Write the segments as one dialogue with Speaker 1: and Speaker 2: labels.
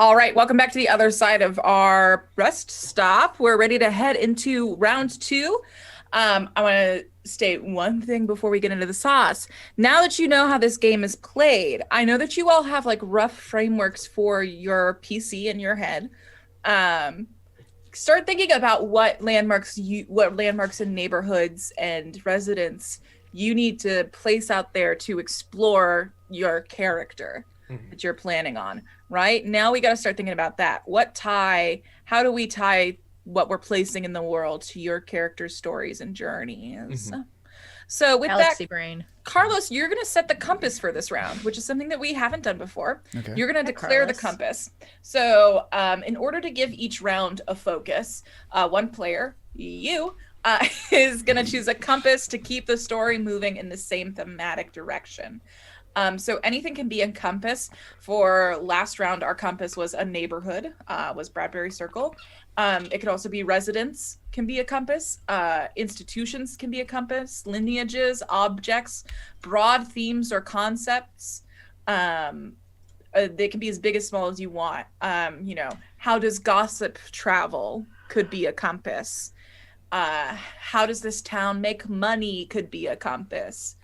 Speaker 1: All right, welcome back to the other side of our rest stop. We're ready to head into round two. I want to state one thing before we get into the sauce. Now that you know how this game is played, I know that you all have like rough frameworks for your PC in your head. Um, Start thinking about what landmarks and neighborhoods and residents you need to place out there to explore your character that you're planning on. Right now, we got to start thinking about that. How do we tie what we're placing in the world to your character's stories and journeys? So with that,
Speaker 2: Galaxy brain.
Speaker 1: Carlos, you're going to set the compass for this round, which is something that we haven't done before.
Speaker 3: Okay.
Speaker 1: You're going to
Speaker 2: Hi,
Speaker 1: declare the
Speaker 2: Carlos.
Speaker 1: compass. So, in order to give each round a focus, one player, you, is going to choose a compass to keep the story moving in the same thematic direction. So anything can be a compass. For last round, our compass was a neighborhood, was Bradbury Circle. It could also be residents can be a compass. Institutions can be a compass. Lineages, objects, broad themes or concepts. They can be as big as small as you want. How does gossip travel could be a compass. How does this town make money could be a compass.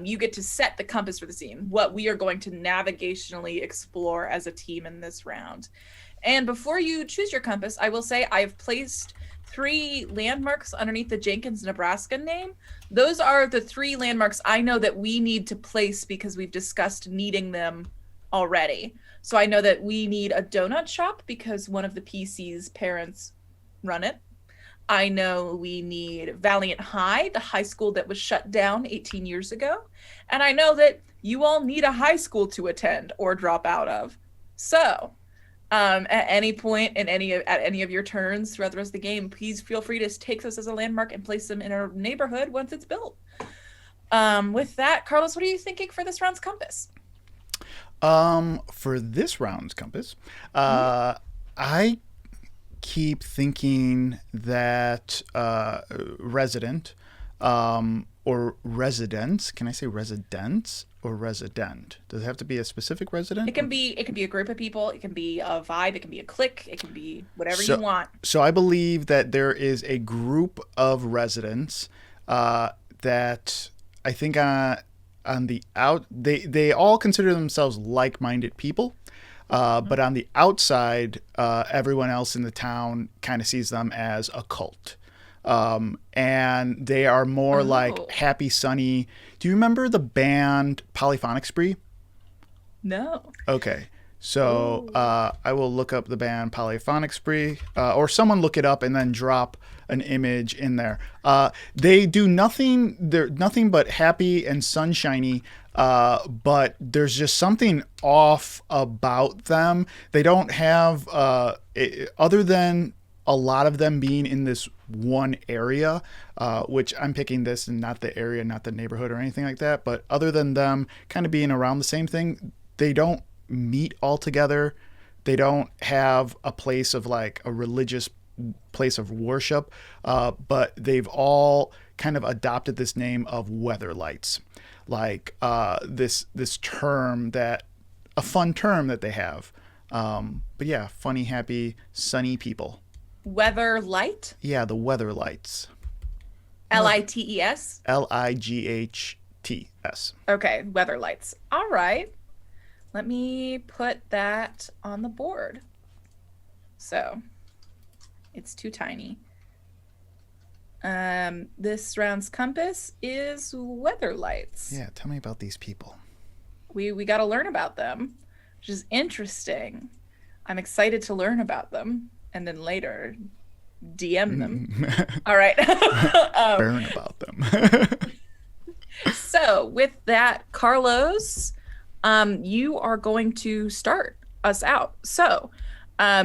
Speaker 1: You get to set the compass for the scene, what we are going to navigationally explore as a team in this round. And before you choose your compass, I will say I've placed 3 landmarks underneath the Jenkins, Nebraska name. Those are the 3 landmarks I know that we need to place because we've discussed needing them already. So I know that we need a donut shop because one of the PC's parents run it. I know we need Valiant High, the high school that was shut down 18 years ago. And I know that you all need a high school to attend or drop out of. So, at any point at any of your turns throughout the rest of the game, please feel free to take those as a landmark and place them in a neighborhood once it's built. With that, Carlos, what are you thinking for this round's compass?
Speaker 3: For this round's compass, I keep thinking that resident or residents. Can I say residents or resident? Does it have to be a specific resident?
Speaker 1: It can be a group of people, it can be a vibe, it can be a clique, it can be whatever
Speaker 3: So,
Speaker 1: you want.
Speaker 3: so I believe that there is a group of residents that I think on the out they all consider themselves like-minded people. But on the outside, everyone else in the town kind of sees them as a cult. And they are more like happy, sunny. Do you remember the band Polyphonic Spree?
Speaker 1: No.
Speaker 3: Okay. So I will look up the band Polyphonic Spree, or someone look it up and then drop an image in there. They do nothing. They're nothing but happy and sunshiny. But there's just something off about them. They don't have, other than a lot of them being in this one area, which I'm picking this and not the area, not the neighborhood or anything like that. But other than them kind of being around the same thing, they don't meet all together. They don't have a place of like a religious place of worship, but they've all kind of adopted this name of Weatherlights, like this term that a fun term that they have. But yeah, funny, happy, sunny people.
Speaker 1: Weather light?
Speaker 3: Yeah, the Weatherlights.
Speaker 1: Lights?
Speaker 3: Lights.
Speaker 1: Okay, weather lights. All right. Let me put that on the board. So, it's too tiny. This round's compass is weather lights.
Speaker 3: Yeah, tell me about these people.
Speaker 1: We got to learn about them, which is interesting. I'm excited to learn about them and then later DM them. All right.
Speaker 3: Burn about them.
Speaker 1: So with that, Carlos, you are going to start us out. So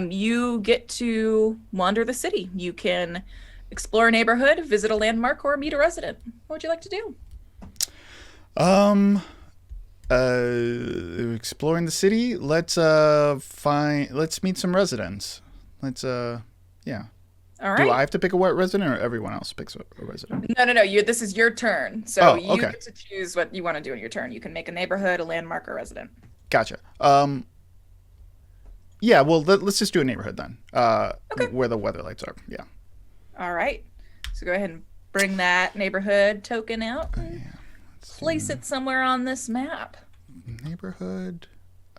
Speaker 1: you get to wander the city. You can explore a neighborhood, visit a landmark, or meet a resident. What would you like to do?
Speaker 3: Exploring the city. Let's meet some residents. Yeah.
Speaker 1: All right.
Speaker 3: Do I have to pick a wet resident or everyone else picks a resident?
Speaker 1: No. This is your turn. So
Speaker 3: Oh,
Speaker 1: you
Speaker 3: okay.
Speaker 1: get to choose what you want to do in your turn. You can make a neighborhood, a landmark, or resident.
Speaker 3: Gotcha. Yeah, well, let's just do a neighborhood then.
Speaker 1: Okay.
Speaker 3: Where the weather lights are. Yeah.
Speaker 1: All right. So go ahead and bring that neighborhood token out and place it somewhere on this map.
Speaker 3: Neighborhood.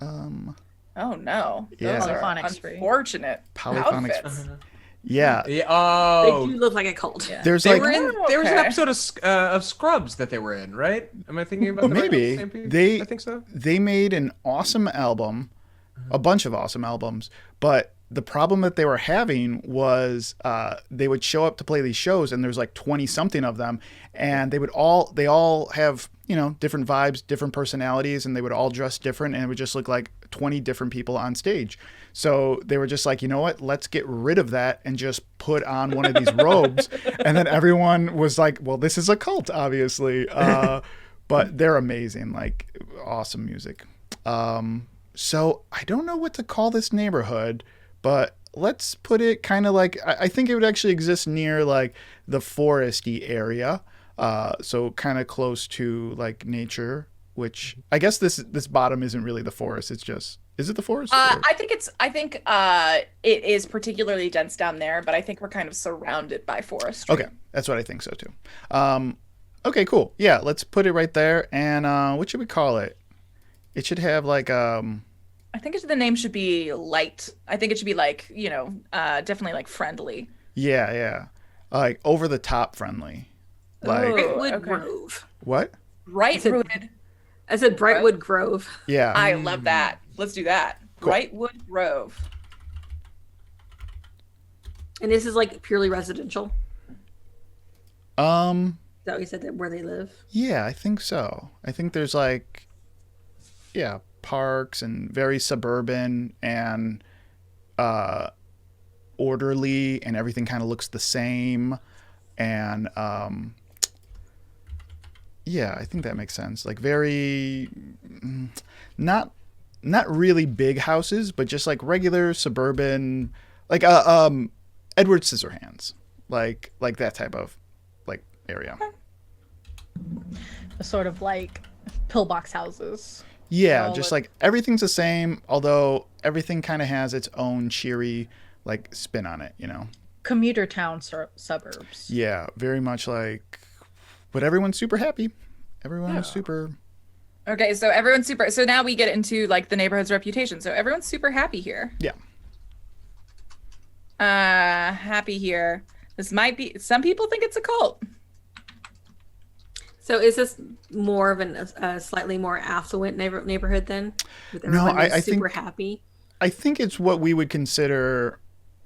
Speaker 1: Oh no.
Speaker 3: Yeah.
Speaker 1: Those are
Speaker 2: Polyphonic spree.
Speaker 1: unfortunate
Speaker 3: Polyphonic
Speaker 1: outfits.
Speaker 3: Yeah.
Speaker 4: Yeah.
Speaker 2: They
Speaker 4: Oh,
Speaker 2: do look like a cult.
Speaker 1: Yeah.
Speaker 3: There's
Speaker 4: they
Speaker 3: like
Speaker 4: were in. There was an
Speaker 1: Okay.
Speaker 4: episode of Scrubs that they were in, right? Am I thinking about the right
Speaker 3: maybe
Speaker 4: same people?
Speaker 3: they
Speaker 4: I think so.
Speaker 3: they made an awesome album, a bunch of awesome albums, but the problem that they were having was they would show up to play these shows and there's like 20 something of them, and they all have, you know, different vibes, different personalities, and they would all dress different, and it would just look like 20 different people on stage. So they were just like, you know what, let's get rid of that and just put on one of these robes. And then everyone was like, well, this is a cult, obviously. But they're amazing, like awesome music. So I don't know what to call this neighborhood, but let's put it kind of like, I think it would actually exist near like the foresty area. So kind of close to like nature, which I guess this bottom isn't really the forest. It's just, is it the forest?
Speaker 1: I think it is particularly dense down there, but I think we're kind of surrounded by forestry.
Speaker 3: Okay, that's what I think so too. Okay, cool. Yeah, let's put it right there. And what should we call it? It should have like
Speaker 1: I think the name should be light. I think it should be like, you know, definitely like friendly.
Speaker 3: yeah, like over the top friendly. Like
Speaker 2: Brightwood
Speaker 1: okay.
Speaker 2: Grove.
Speaker 3: what?
Speaker 1: Right
Speaker 2: Is it-
Speaker 1: rooted.
Speaker 2: I said Brightwood Grove.
Speaker 3: Yeah.
Speaker 1: I love that. Let's do that.
Speaker 3: Cool.
Speaker 1: Brightwood Grove.
Speaker 2: And this is like purely residential. Is that what you said, that where they live?
Speaker 3: Yeah, I think so. I think there's like, yeah, parks and very suburban and orderly, and everything kind of looks the same. And yeah, I think that makes sense. Like very, not really big houses, but just like regular suburban, like Edward Scissorhands, like that type of like area.
Speaker 5: Sort of like pillbox houses.
Speaker 3: Yeah,
Speaker 5: All
Speaker 3: just
Speaker 5: it-
Speaker 3: like everything's the same, although everything kind of has its own cheery like spin on it, you know?
Speaker 5: Commuter town suburbs.
Speaker 3: Yeah, very much like, but everyone's super happy. Everyone's super.
Speaker 1: Okay, so everyone's super. So now we get into like the neighborhood's reputation. So everyone's super happy here.
Speaker 3: Yeah.
Speaker 1: Happy here. This might be. Some people think it's a cult.
Speaker 2: So is this more of a slightly more affluent neighborhood then? With
Speaker 3: No,
Speaker 2: everyone
Speaker 3: I
Speaker 2: super
Speaker 3: think-
Speaker 2: happy.
Speaker 3: I think it's what we would consider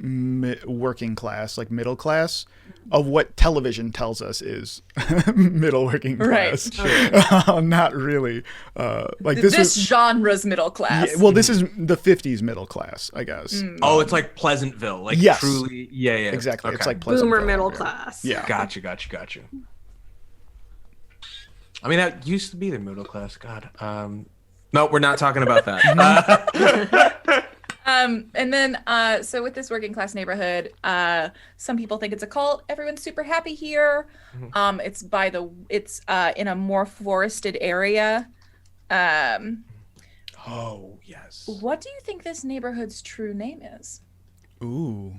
Speaker 3: working class, like middle class, of what television tells us is middle working
Speaker 1: Right.
Speaker 3: class. Not really. Like this
Speaker 1: This
Speaker 3: was.
Speaker 1: genre's middle class.
Speaker 3: Yeah, well, this is the 50s middle class, I guess.
Speaker 4: Oh, it's like Pleasantville, like
Speaker 3: Yes.
Speaker 4: truly. Yeah.
Speaker 3: Exactly. It's
Speaker 4: Okay.
Speaker 3: like Pleasantville.
Speaker 2: Boomer middle
Speaker 3: Yeah.
Speaker 2: class.
Speaker 3: Yeah.
Speaker 4: Gotcha. I mean, that used to be the middle class. God. No, we're not talking about that.
Speaker 1: And then, so with this working class neighborhood, some people think it's a cult. Everyone's super happy here. It's in a more forested area.
Speaker 4: Oh yes.
Speaker 1: What do you think this neighborhood's true name is?
Speaker 3: Ooh.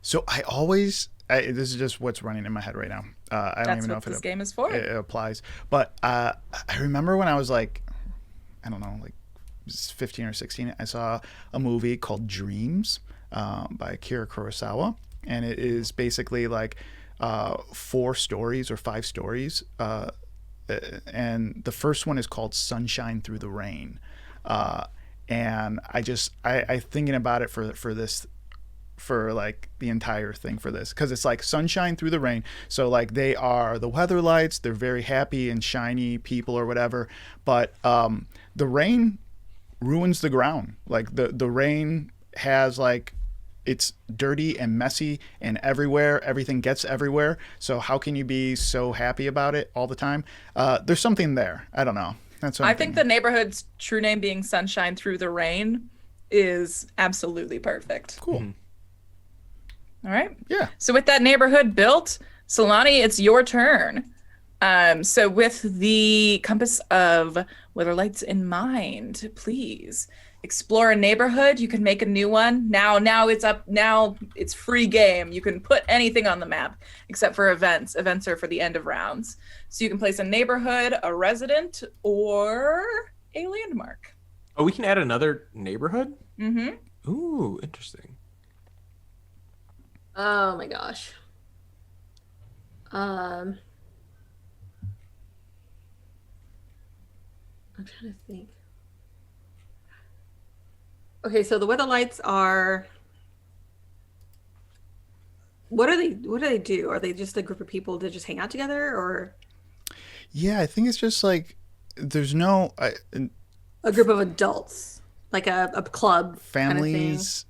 Speaker 3: So this is just what's running in my head right now. I don't
Speaker 1: That's
Speaker 3: even know
Speaker 1: what
Speaker 3: if
Speaker 1: this game is for.
Speaker 3: it applies. But I remember when I was like, I don't know, like 15 or 16, I saw a movie called Dreams by Akira Kurosawa. And it is basically like 4 stories or 5 stories. And the first one is called Sunshine Through the Rain. And I thinking about it for this, for like the entire thing for this, because it's like sunshine through the rain. So like they are the weather lights, they're very happy and shiny people or whatever, but the rain ruins the ground. Like the rain has like, it's dirty and messy and everywhere, everything gets everywhere. So how can you be so happy about it all the time? There's something there. I don't know. That's what
Speaker 1: I
Speaker 3: I'm
Speaker 1: think
Speaker 3: thinking.
Speaker 1: the neighborhood's true name being Sunshine Through the Rain is absolutely perfect.
Speaker 3: Cool.
Speaker 1: All right.
Speaker 3: Yeah.
Speaker 1: So with that neighborhood built, Solani, it's your turn. So with the compass of weather lights in mind, please explore a neighborhood. You can make a new one. Now it's up. Now it's free game. You can put anything on the map except for events. Events are for the end of rounds. So you can place a neighborhood, a resident, or a landmark.
Speaker 4: Oh, we can add another neighborhood?
Speaker 1: Mm-hmm.
Speaker 4: Ooh, interesting.
Speaker 2: Oh my gosh. I'm trying to think. Okay, so the weather lights are. What do they do? Are they just a group of people that just hang out together, or
Speaker 3: Yeah, I think it's just like there's no
Speaker 2: a group of adults, like a club
Speaker 3: families,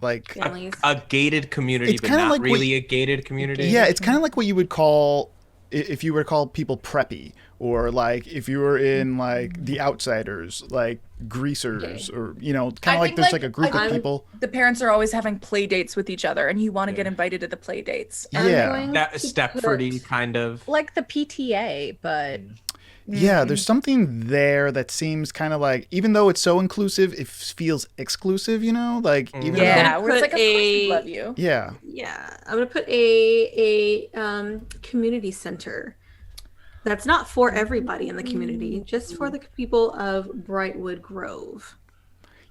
Speaker 3: like
Speaker 2: kind of thing? Families.
Speaker 4: A gated community,
Speaker 3: It's
Speaker 4: but
Speaker 3: kinda
Speaker 4: not
Speaker 3: like what
Speaker 4: really a gated community.
Speaker 3: yeah, it's kind of like what you would call if you were to call people preppy, or like if you were in like The Outsiders, like greasers, or kind
Speaker 1: I
Speaker 3: of like
Speaker 1: think,
Speaker 3: there's
Speaker 1: like,
Speaker 3: like a group
Speaker 1: I-
Speaker 3: of people.
Speaker 1: The parents are always having play dates with each other, and you want to get invited to the play dates.
Speaker 3: Yeah.
Speaker 2: going
Speaker 4: That
Speaker 2: to
Speaker 4: Stepfordy
Speaker 2: put-
Speaker 4: kind of.
Speaker 5: Like the PTA, but
Speaker 3: Yeah, there's something there that seems kind of like, even though it's so inclusive, it feels exclusive, like even
Speaker 1: Yeah,
Speaker 3: though,
Speaker 1: where it's like,
Speaker 2: put
Speaker 1: of course we
Speaker 2: a-
Speaker 1: love you.
Speaker 3: yeah,
Speaker 2: Yeah, I'm gonna put a community center. That's not for everybody in the community, just for the people of Brightwood Grove.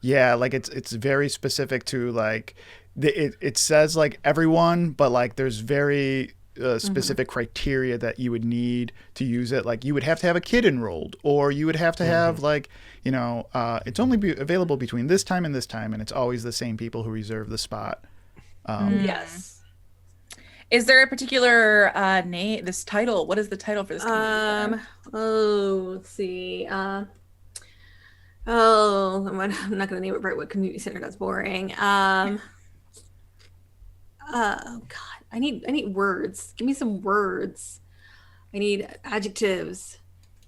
Speaker 3: yeah, like it's very specific to like it says like everyone, but like there's very specific criteria that you would need to use it. Like you would have to have a kid enrolled, or you would have to have like it's only available between this time and this time, and it's always the same people who reserve the spot.
Speaker 2: Yes.
Speaker 1: Is there a particular name? This title? What is the title for this? community
Speaker 2: Let's see. I'm not gonna name it Brightwood Community Center. That's boring. Oh God, I need words. Give me some words. I need adjectives.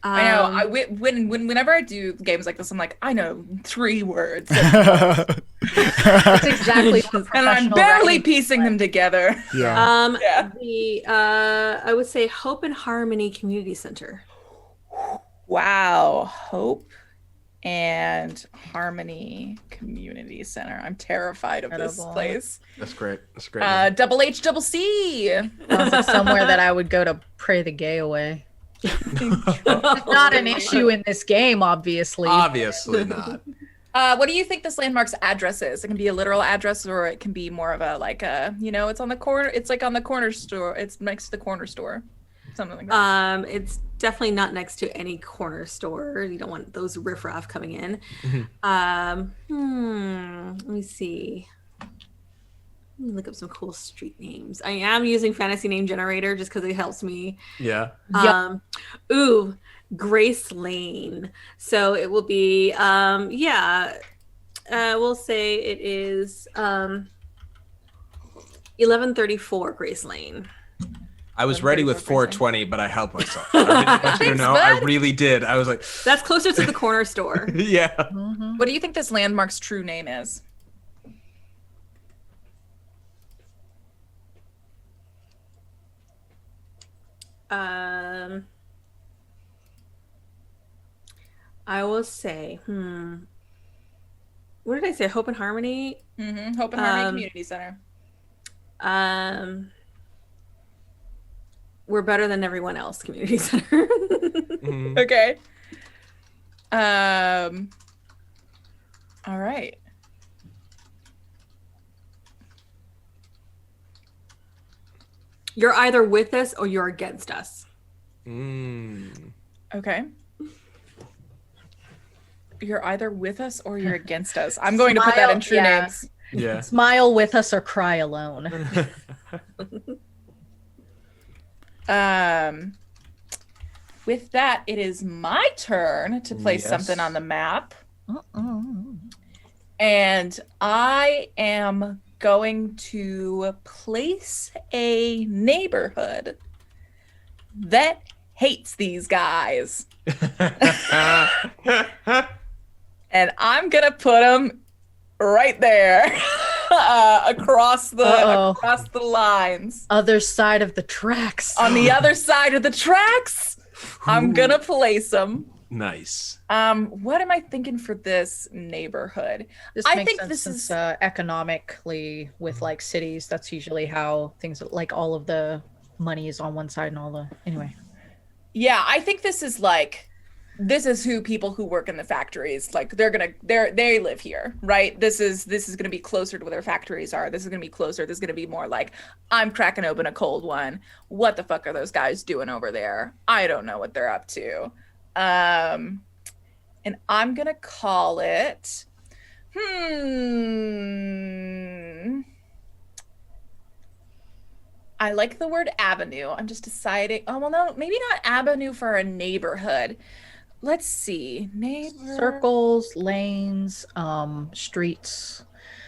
Speaker 1: I know. Whenever I do games like this, I'm like, I know 3 words,
Speaker 5: it's exactly what
Speaker 1: and I'm
Speaker 5: professional
Speaker 1: barely
Speaker 5: writing-
Speaker 1: piecing them together.
Speaker 3: Yeah.
Speaker 1: Yeah.
Speaker 2: I would say Hope and Harmony Community Center.
Speaker 1: Wow, Hope and Harmony Community Center. I'm terrified of this
Speaker 5: Incredible.
Speaker 1: place.
Speaker 4: That's great. That's great.
Speaker 1: Double H, double C.
Speaker 5: Sounds like somewhere that I would go to pray the gay away. Not an issue in this game, obviously.
Speaker 4: Obviously not.
Speaker 1: What do you think this landmark's address is? It can be a literal address, or it can be more of a it's on the corner. It's like on the corner store. It's next to the corner store, something like that.
Speaker 2: It's definitely not next to any corner store. You don't want those riffraff coming in. Let me see. Let me look up some cool street names. I am using Fantasy Name Generator just because it helps me.
Speaker 4: Yeah.
Speaker 2: Grace Lane. So it will be we'll say it is 1134 Grace Lane.
Speaker 4: I was ready with 420, but I helped myself. I didn't want you to know. I really did. I was like,
Speaker 2: That's closer to the corner store.
Speaker 4: yeah.
Speaker 1: What do you think this landmark's true name is?
Speaker 2: I will say, what did I say? Hope and Harmony.
Speaker 1: Hope and Harmony Community Center.
Speaker 2: We're better than everyone else. Community Center.
Speaker 1: Okay. All right.
Speaker 2: You're either with us or you're against us.
Speaker 1: Okay. You're either with us or you're against us. I'm going to put that in true
Speaker 5: Smile,
Speaker 1: names.
Speaker 4: Yeah.
Speaker 5: Smile with us or cry alone.
Speaker 1: With that, it is my turn to place
Speaker 4: Yes.
Speaker 1: something on the map. And I am going to place a neighborhood that hates these guys. And I'm going to put them right there. across the lines.
Speaker 5: Other side of the tracks.
Speaker 1: On the other side of the tracks, I'm gonna place them.
Speaker 4: Nice.
Speaker 1: What am I thinking for this neighborhood?
Speaker 5: This
Speaker 1: I
Speaker 5: makes
Speaker 1: think
Speaker 5: sense
Speaker 1: this
Speaker 5: since,
Speaker 1: is
Speaker 5: economically with like cities, that's usually how things like all of the money is on one side and all the anyway.
Speaker 1: yeah. I think this is who people who work in the factories like they live here, right? This is gonna be closer to where their factories are. This is gonna be closer. This is gonna be more like I'm cracking open a cold one. What the fuck are those guys doing over there? I don't know what they're up to. And I'm gonna call it I like the word avenue. I'm just deciding. Oh, well, no, maybe not avenue for a neighborhood. Let's see.
Speaker 5: Circles, lanes, streets,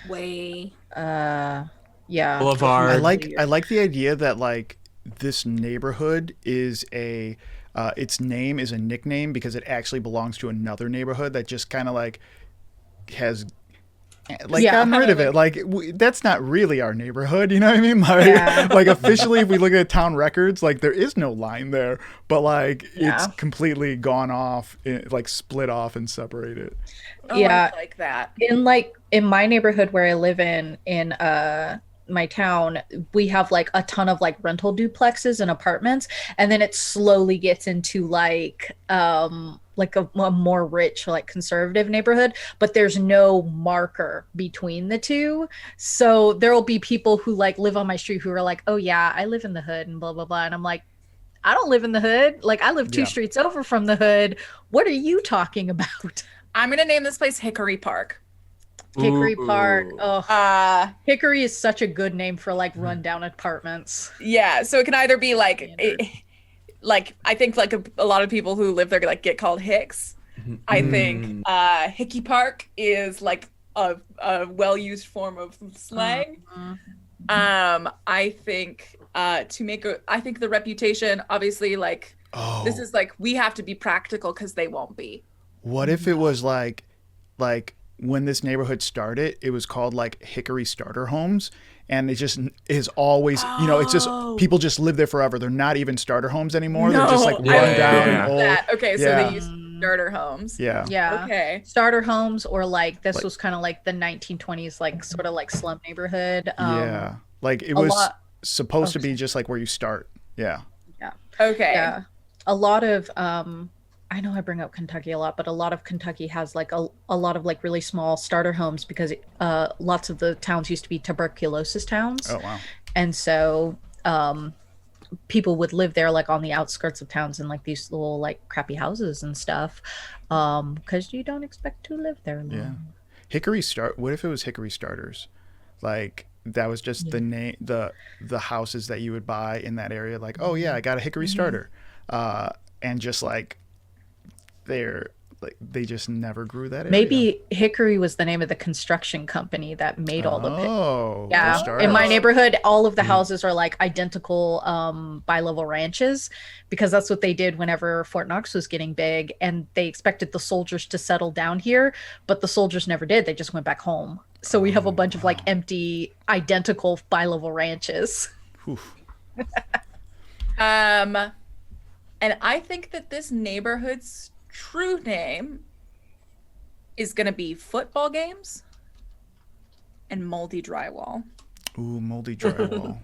Speaker 2: Way.
Speaker 5: yeah.
Speaker 4: Boulevard.
Speaker 3: I like the idea that like this neighborhood is its name is a nickname because it actually belongs to another neighborhood that just kind of like has gotten rid of it. Like that's not really our neighborhood, you know what I mean? Like, like officially, if we look at town records, like there is no line there, but like it's completely gone off, like split off and separated.
Speaker 1: Oh, I like that.
Speaker 5: In my neighborhood where I live in my town, we have like a ton of like rental duplexes and apartments, and then it slowly gets into like a more rich, like conservative neighborhood, but there's no marker between the two. So there will be people who like live on my street who are like, oh yeah, I live in the hood and blah blah blah, and I'm like, I don't live in the hood. Like I live two streets over from the hood. What are you talking about?
Speaker 1: I'm gonna name this place Hickory Park.
Speaker 5: Hickory Park. Oh, Hickory is such a good name for like rundown apartments.
Speaker 1: Yeah, so it can either be like, I think like a lot of people who live there like get called Hicks. I think Hickey Park is like a well-used form of slang. I think I think the reputation, obviously, like this is like we have to be practical because they won't be.
Speaker 3: What if it was like when this neighborhood started, it was called like Hickory Starter Homes, and it just is always, you know, it's just people just live there forever. They're not even starter homes anymore. They're just like run down and old.
Speaker 1: Okay, so they use starter homes.
Speaker 5: Yeah.
Speaker 1: Okay.
Speaker 5: Starter homes, or like this was kind of like the 1920s, like sort of like slum neighborhood.
Speaker 3: Like it was supposed to be just like where you start. Yeah.
Speaker 1: Okay.
Speaker 5: Yeah. A lot of I know I bring up Kentucky a lot, but a lot of Kentucky has like a lot of like really small starter homes because lots of the towns used to be tuberculosis towns.
Speaker 3: Oh, wow.
Speaker 5: And so people would live there like on the outskirts of towns in like these little like crappy houses and stuff because you don't expect to live there long.
Speaker 3: Yeah. What if it was Hickory Starters? Like that was just the name, the houses that you would buy in that area. Like, oh yeah, I got a Hickory Starter. And just like, they just never grew that area.
Speaker 5: Maybe Hickory was the name of the construction company that made all the
Speaker 3: pit.
Speaker 5: In my neighborhood, all of the houses are like identical bi-level ranches because that's what they did whenever Fort Knox was getting big, and they expected the soldiers to settle down here, but the soldiers never did. They just went back home. So we have a bunch of like empty identical bi-level ranches.
Speaker 1: And I think that this neighborhood's true name is going to be football games and moldy drywall.
Speaker 3: Ooh, moldy drywall.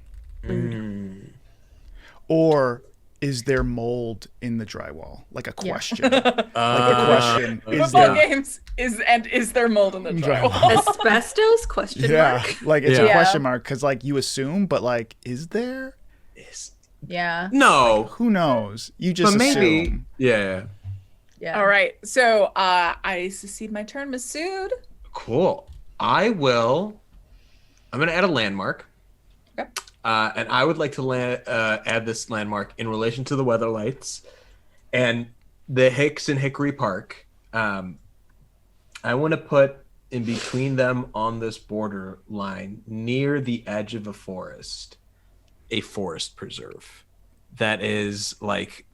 Speaker 3: Or is there mold in the drywall? Like a question. Like a question.
Speaker 1: Football games is there mold in the drywall?
Speaker 2: Asbestos? Question mark?
Speaker 3: Like it's a question mark because like you assume, but like is there?
Speaker 4: No.
Speaker 3: Who knows? You just
Speaker 4: maybe.
Speaker 3: assume.
Speaker 4: Yeah.
Speaker 1: All right. So I succeed my turn, Masood.
Speaker 4: Cool. I'm going to add a landmark.
Speaker 1: Okay.
Speaker 4: And I would like to add this landmark in relation to the weather lights and the Hicks and Hickory Park. I want to put in between them on this border line near the edge of a forest preserve that is like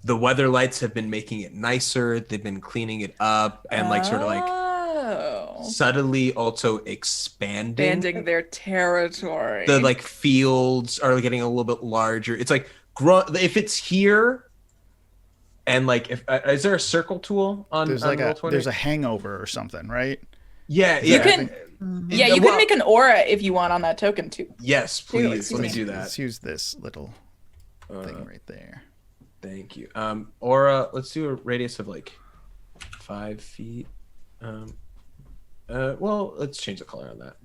Speaker 4: the weather lights have been making it nicer. They've been cleaning it up and like sort of like subtly also expanding.
Speaker 1: Their territory.
Speaker 4: The like fields are getting a little bit larger. It's like if it's here, and like if is there a circle tool on?
Speaker 3: There's
Speaker 4: on
Speaker 3: like
Speaker 4: Roll20?
Speaker 3: there's a hangover or something, right?
Speaker 4: Yeah,
Speaker 1: You
Speaker 4: yeah.
Speaker 1: can, you can make an aura if you want on that token too.
Speaker 4: Yes, please.
Speaker 1: excuse
Speaker 4: Let me
Speaker 1: me.
Speaker 4: do that.
Speaker 3: Let's use this little thing right there.
Speaker 4: Thank you. Aura. Let's do a radius of like 5 feet. Well, let's change the color on that.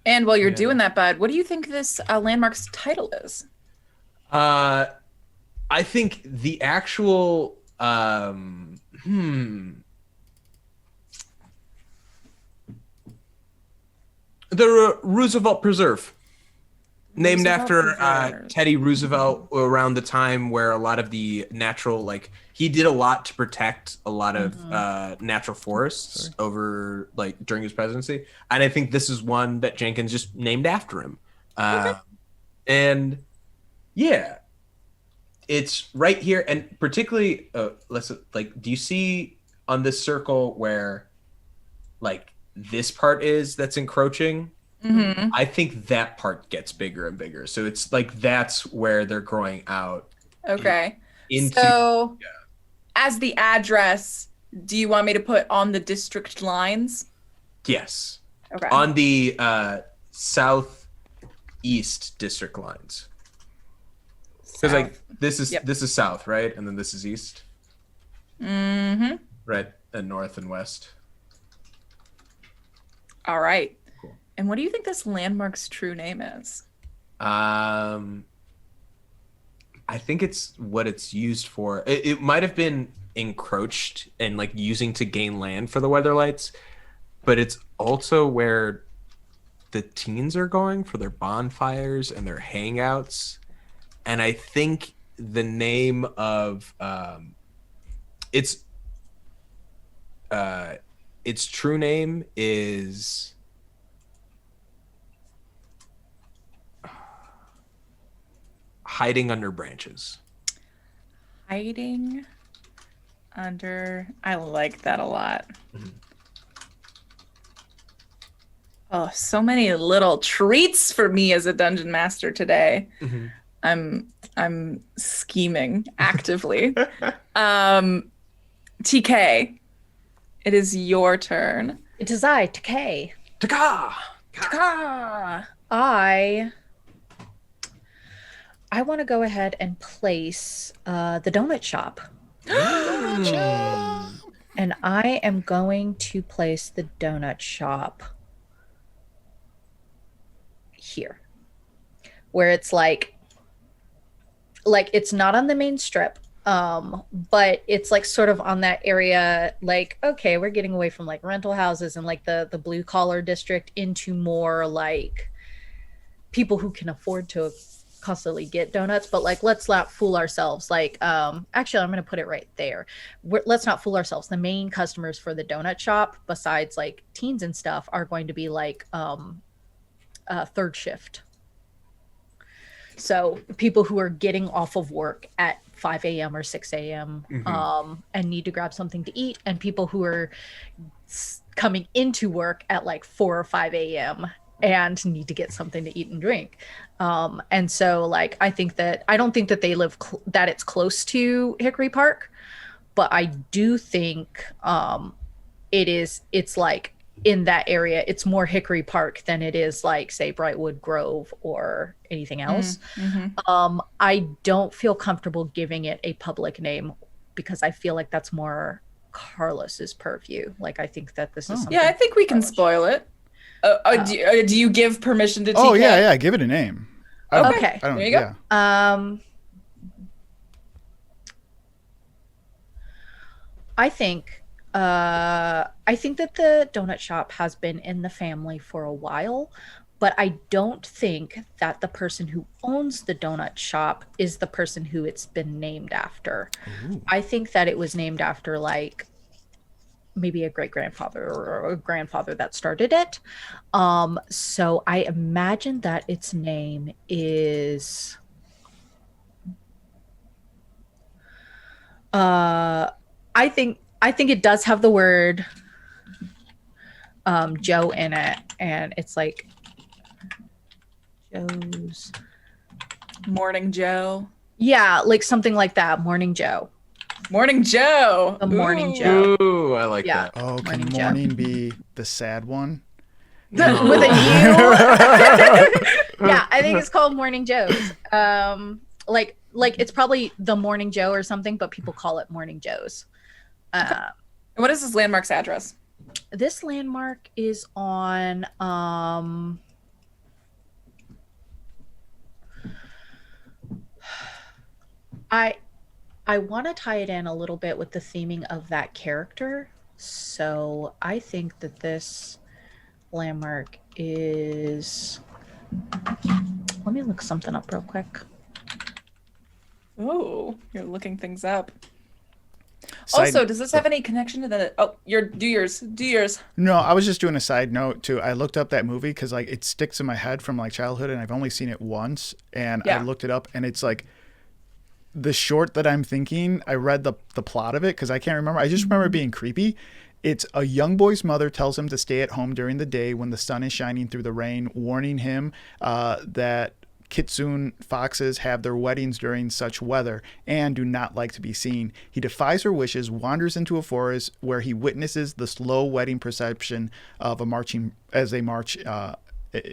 Speaker 1: And while you're doing that, Bud, what do you think this landmark's title is?
Speaker 4: I think the actual the Roosevelt Preserve, named
Speaker 1: Roosevelt
Speaker 4: after
Speaker 1: Preserve.
Speaker 4: Teddy Roosevelt, around the time where a lot of the natural, like he did a lot to protect a lot of natural forests over like during his presidency, and I think this is one that Jenkins just named after him. And yeah, it's right here, and particularly let's like, do you see on this circle where like this part is that's encroaching?
Speaker 1: Mm-hmm.
Speaker 4: I think that part gets bigger and bigger. So it's like that's where they're growing out.
Speaker 1: Okay.
Speaker 4: Into
Speaker 1: So, as the address, do you want me to put on the district lines?
Speaker 4: yes.
Speaker 1: Okay.
Speaker 4: On the southeast district lines. Because like this is south, right? And then this is east.
Speaker 1: Mm-hmm.
Speaker 4: Right. And north and west.
Speaker 1: All right.
Speaker 4: Cool.
Speaker 1: And what do you think this landmark's true name is?
Speaker 4: I think it's what it's used for. It might have been encroached and like using to gain land for the weather lights, but it's also where the teens are going for their bonfires and their hangouts. And I think the name of its true name is Hiding Under Branches.
Speaker 1: Hiding under. I like that a lot.
Speaker 4: Mm-hmm.
Speaker 1: Oh, so many little treats for me as a dungeon master today.
Speaker 4: Mm-hmm.
Speaker 1: I'm scheming actively. TK, it is your turn.
Speaker 5: It is I, Takei.
Speaker 4: Taka!
Speaker 1: Ah.
Speaker 5: I want to go ahead and place the donut shop. And I am going to place the donut shop here, where it's like it's not on the main strip, but it's like sort of on that area, like, okay, we're getting away from like rental houses and like the blue collar district into more like people who can afford to constantly get donuts. But like, let's not fool ourselves. Like, actually, I'm going to put it right there. Let's not fool ourselves. The main customers for the donut shop, besides like teens and stuff, are going to be like third shift. So people who are getting off of work at 5 a.m. or 6 a.m. And need to grab something to eat, and people who are coming into work at like 4 or 5 a.m. and need to get something to eat and drink. And so like, I don't think that they live, that it's close to Hickory Park, but I do think it's like in that area, it's more Hickory Park than it is like, say, Brightwood Grove or anything else. I don't feel comfortable giving it a public name because I feel like that's more Carlos's purview. Like, I think that this is something.
Speaker 1: Yeah, I think we can spoil it. Do you give permission to TK?
Speaker 3: Oh yeah, give it a name.
Speaker 1: Okay, there you go.
Speaker 3: Yeah.
Speaker 5: I think that the donut shop has been in the family for a while, but I don't think that the person who owns the donut shop is the person who it's been named after. Ooh. I think that it was named after like maybe a great-grandfather or a grandfather that started it. So I imagine that its name is I think I think it does have the word Joe in it, and it's like Joe's.
Speaker 1: Morning Joe.
Speaker 5: Yeah, like something like that. Morning Joe.
Speaker 1: Morning Joe.
Speaker 5: The Morning
Speaker 1: Ooh.
Speaker 5: Joe.
Speaker 4: Ooh, I like
Speaker 5: Yeah.
Speaker 4: that.
Speaker 3: Oh, can
Speaker 5: Morning Joe.
Speaker 3: morning be the sad one?
Speaker 5: With a U. Yeah, I think it's called Morning Joe's. Like it's probably the Morning Joe or something, but people call it Morning Joe's.
Speaker 1: And what is this landmark's address?
Speaker 5: This landmark is on I want to tie it in a little bit with the theming of that character. So I think that this landmark is, let me look something up real quick.
Speaker 1: Oh, you're looking things up.
Speaker 3: Side-
Speaker 1: Also, does this have any connection to the? Oh, do yours.
Speaker 3: No, I was just doing a side note too. I looked up that movie because like it sticks in my head from like childhood, and I've only seen it once. And
Speaker 1: Yeah.
Speaker 3: I looked it up, and it's like the short that I'm thinking. I read the plot of it because I can't remember. I just remember it being creepy. It's a young boy's mother tells him to stay at home during the day when the sun is shining through the rain, warning him that kitsune foxes have their weddings during such weather and do not like to be seen. He defies her wishes, wanders into a forest where he witnesses the slow wedding procession of a marching as they march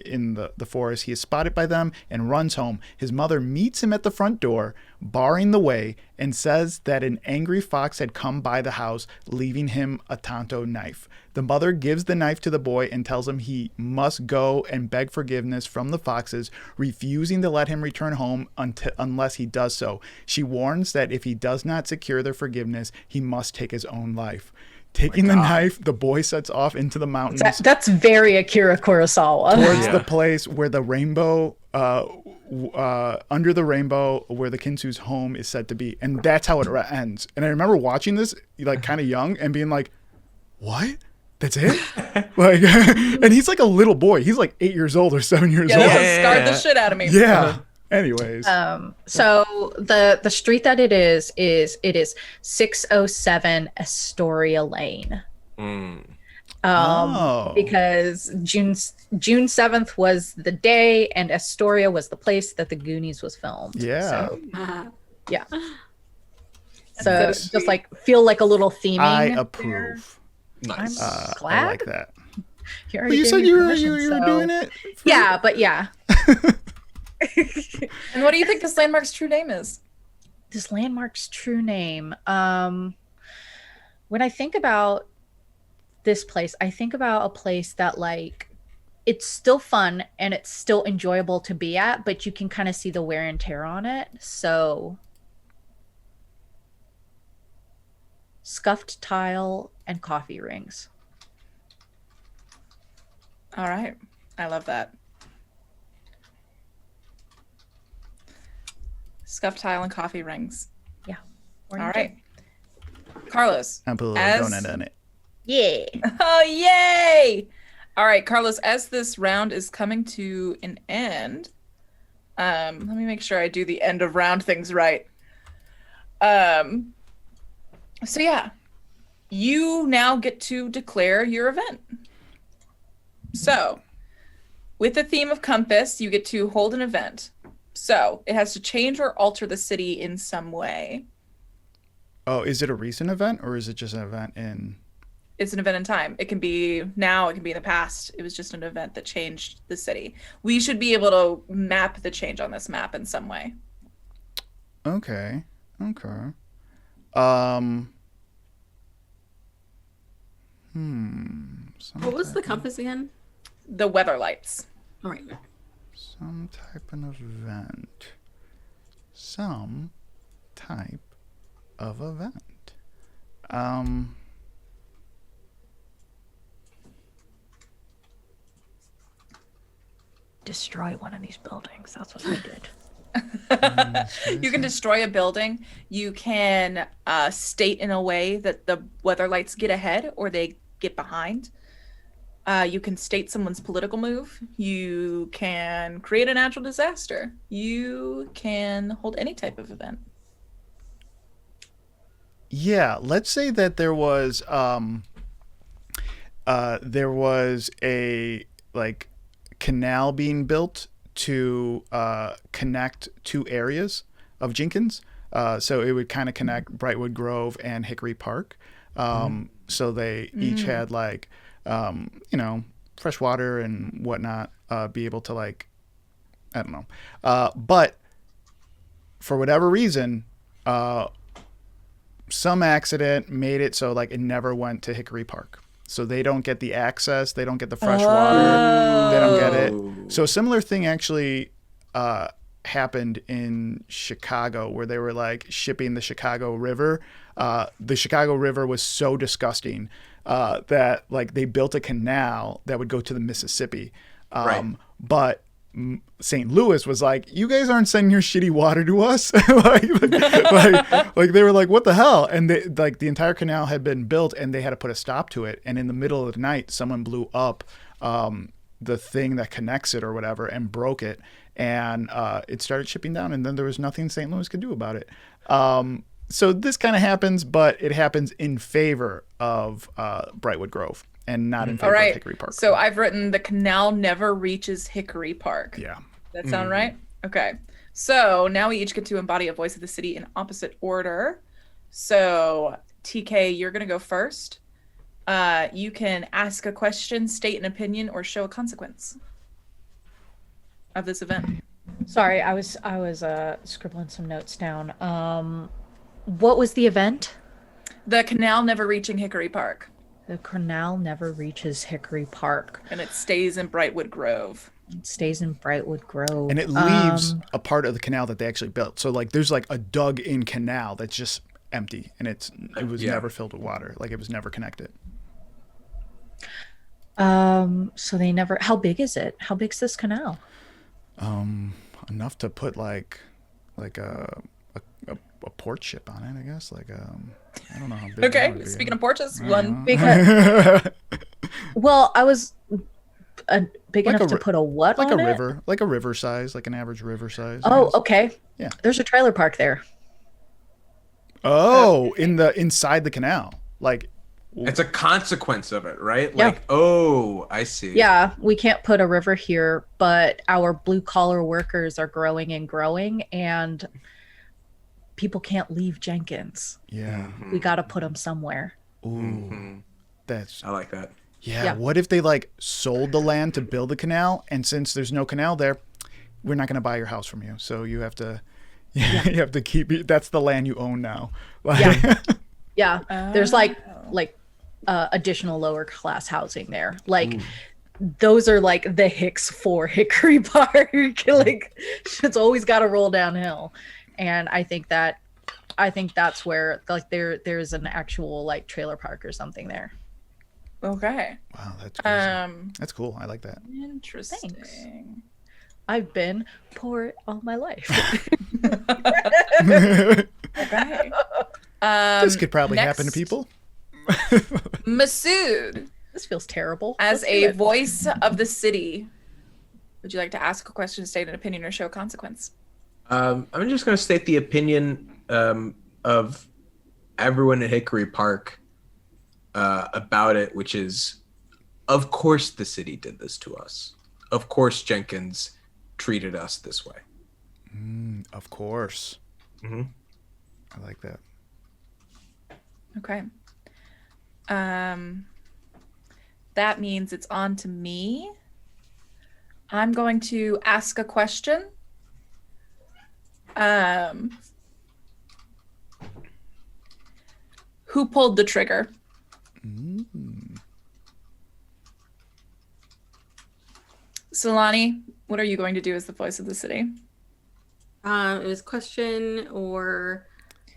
Speaker 3: in the forest. He is spotted by them and runs home. His mother meets him at the front door, barring the way, and says that an angry fox had come by the house, leaving him a Tonto knife. The mother gives the knife to the boy and tells him he must go and beg forgiveness from the foxes, refusing to let him return home unless he does so. She warns that if he does not secure their forgiveness, he must take his own life. Taking the knife, the boy sets off into the mountains
Speaker 5: That's very Akira Kurosawa.
Speaker 3: towards the place where the rainbow, under the rainbow, where the Kinsu's home is said to be. And that's how it ends. And I remember watching this, like, kind of young and being like, what? That's it? Like, and he's like a little boy. He's like 8 years old or 7 years
Speaker 1: Yeah,
Speaker 3: old.
Speaker 1: that scarred the shit out of me.
Speaker 3: Yeah. Anyways.
Speaker 5: So the street that it is 607 Astoria Lane.
Speaker 3: Oh.
Speaker 5: Because June 7th was the day and Astoria was the place that the Goonies was filmed.
Speaker 3: Yeah.
Speaker 5: So, yeah.
Speaker 1: so
Speaker 5: So
Speaker 1: sweet.
Speaker 5: just like feel like a little theming.
Speaker 3: I
Speaker 5: there.
Speaker 3: approve.
Speaker 4: Nice.
Speaker 5: I'm
Speaker 3: I
Speaker 5: glad.
Speaker 3: like that.
Speaker 5: You
Speaker 3: Well,
Speaker 5: already
Speaker 3: you
Speaker 5: gave
Speaker 3: said
Speaker 5: me
Speaker 3: you were
Speaker 5: permission, so-
Speaker 3: doing it?
Speaker 5: Yeah, but yeah.
Speaker 1: And what do you think this landmark's true name is?
Speaker 5: This landmark's true name. When I think about this place, I think about a place that like it's still fun and it's still enjoyable to be at, but you can kind of see the wear and tear on it. So scuffed tile and coffee rings.
Speaker 1: All right. I love that. Scuffed tile and coffee rings.
Speaker 5: Yeah.
Speaker 1: All right. Carlos.
Speaker 3: I put a little
Speaker 1: As-
Speaker 3: donut on it.
Speaker 5: Yeah.
Speaker 1: Oh, yay! All right, Carlos, as this round is coming to an end, let me make sure I do the end of round things right. So yeah, you now get to declare your event. So, with the theme of Compass, you get to hold an event. So, it has to change or alter the city in some way.
Speaker 3: Oh, is it a recent event or is it just an event in...
Speaker 1: It's an event in time. It can be now, it can be in the past. It was just an event that changed the city. We should be able to map the change on this map in some way.
Speaker 3: Okay. Some
Speaker 2: What was the
Speaker 3: type-
Speaker 2: compass again?
Speaker 1: The weather lights.
Speaker 2: All right.
Speaker 3: Some type of event. Some type of event.
Speaker 5: Destroy one of these buildings. That's what I did.
Speaker 1: You can destroy a building. You can state in a way that the weather lights get ahead or they get behind. You can state someone's political move. You can create a natural disaster. You can hold any type of event.
Speaker 3: Yeah, let's say that there was a like canal being built to connect two areas of Jenkins. So it would kind of connect Brightwood Grove and Hickory Park. So they each had like, fresh water and whatnot, be able to like, I don't know. But for whatever reason, some accident made it so like it never went to Hickory Park. So they don't get the access, they don't get the fresh water, they don't get it. So a similar thing actually happened in Chicago where they were like shipping the Chicago River. The Chicago River was so disgusting that like they built a canal that would go to the Mississippi. But St. Louis was like, you guys aren't sending your shitty water to us. like they were like, what the hell? And they, like the entire canal had been built and they had to put a stop to it. And in the middle of the night, someone blew up the thing that connects it or whatever and broke it. And it started shipping down and then there was nothing St. Louis could do about it. So this kind of happens, but it happens in favor of Brightwood Grove and not in favor of Hickory Park.
Speaker 1: So I've written the canal never reaches Hickory Park.
Speaker 3: Yeah.
Speaker 1: Does that sound right? Okay. So now we each get to embody a voice of the city in opposite order. So TK, you're going to go first. You can ask a question, state an opinion, or show a consequence of this event.
Speaker 5: Sorry, I was scribbling some notes down. What was the event?
Speaker 1: The canal never reaching Hickory Park.
Speaker 5: The canal never reaches Hickory Park.
Speaker 1: And it stays in Brightwood Grove.
Speaker 5: It stays in Brightwood Grove.
Speaker 3: And it leaves a part of the canal that they actually built. So like there's like a dug in canal that's just empty and it was never filled with water. Like it was never connected.
Speaker 5: So they never, how big is it? How big's this canal?
Speaker 3: Enough to put like a port ship on it, I guess. Like I don't know how big.
Speaker 1: Okay, speaking of porches, one
Speaker 5: Because, well, I was big
Speaker 3: Like
Speaker 5: enough
Speaker 3: a
Speaker 5: to put a what
Speaker 3: like
Speaker 5: on
Speaker 3: a
Speaker 5: it?
Speaker 3: river, like a river size, like an average river size. I
Speaker 5: Oh,
Speaker 3: guess.
Speaker 5: okay.
Speaker 3: Yeah.
Speaker 5: There's a trailer park there.
Speaker 3: Oh, inside the canal, like.
Speaker 4: It's a consequence of it, right?
Speaker 5: Yeah.
Speaker 4: Like, oh, I see.
Speaker 5: Yeah, we can't put a river here, but our blue collar workers are growing and growing, and people can't leave Jenkins.
Speaker 3: Yeah.
Speaker 5: We got to put them somewhere.
Speaker 3: Ooh. That's.
Speaker 4: I like that.
Speaker 3: Yeah.
Speaker 5: Yeah.
Speaker 3: What if they like sold the land to build the canal, and since there's no canal there, we're not going to buy your house from you, so you have to. You have to keep it. That's the land you own now. Like,
Speaker 5: Yeah. There's like additional lower class housing there. Like those are like the Hicks for Hickory Park. Like it's always got to roll downhill. And I think that's where like there's an actual like trailer park or something there.
Speaker 1: Okay.
Speaker 3: Wow, that's crazy. That's cool. I like that.
Speaker 1: Interesting.
Speaker 5: Thanks. I've been poor all my life.
Speaker 1: Okay.
Speaker 3: This could probably happen to
Speaker 1: next,
Speaker 3: people.
Speaker 1: Masood,
Speaker 5: This feels terrible.
Speaker 1: as
Speaker 5: Let's do
Speaker 1: a
Speaker 5: it.
Speaker 1: voice of the city, would you like to ask a question, state an opinion, or show a consequence?
Speaker 4: I'm just going to state the opinion of everyone at Hickory Park about it, which is, of course, the city did this to us. Of course, Jenkins treated us this way.
Speaker 3: Of course.
Speaker 4: Mm-hmm.
Speaker 3: I like that.
Speaker 1: Okay. That means it's on to me. I'm going to ask a question. Who pulled the trigger? Solani, what are you going to do as the voice of the city?
Speaker 2: It was question or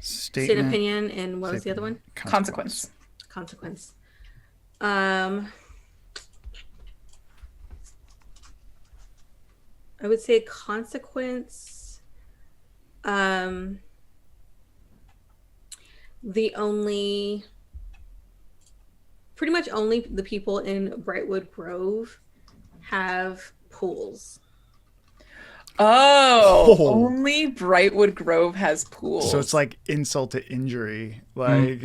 Speaker 2: state
Speaker 3: Statement.
Speaker 2: opinion, and what was the other one?
Speaker 1: Consequence.
Speaker 2: Consequence. I would say consequence. Pretty much only the people in Brightwood Grove have pools.
Speaker 1: Oh,
Speaker 3: Oh.
Speaker 1: only Brightwood Grove has pools.
Speaker 3: So it's like insult to injury. Like,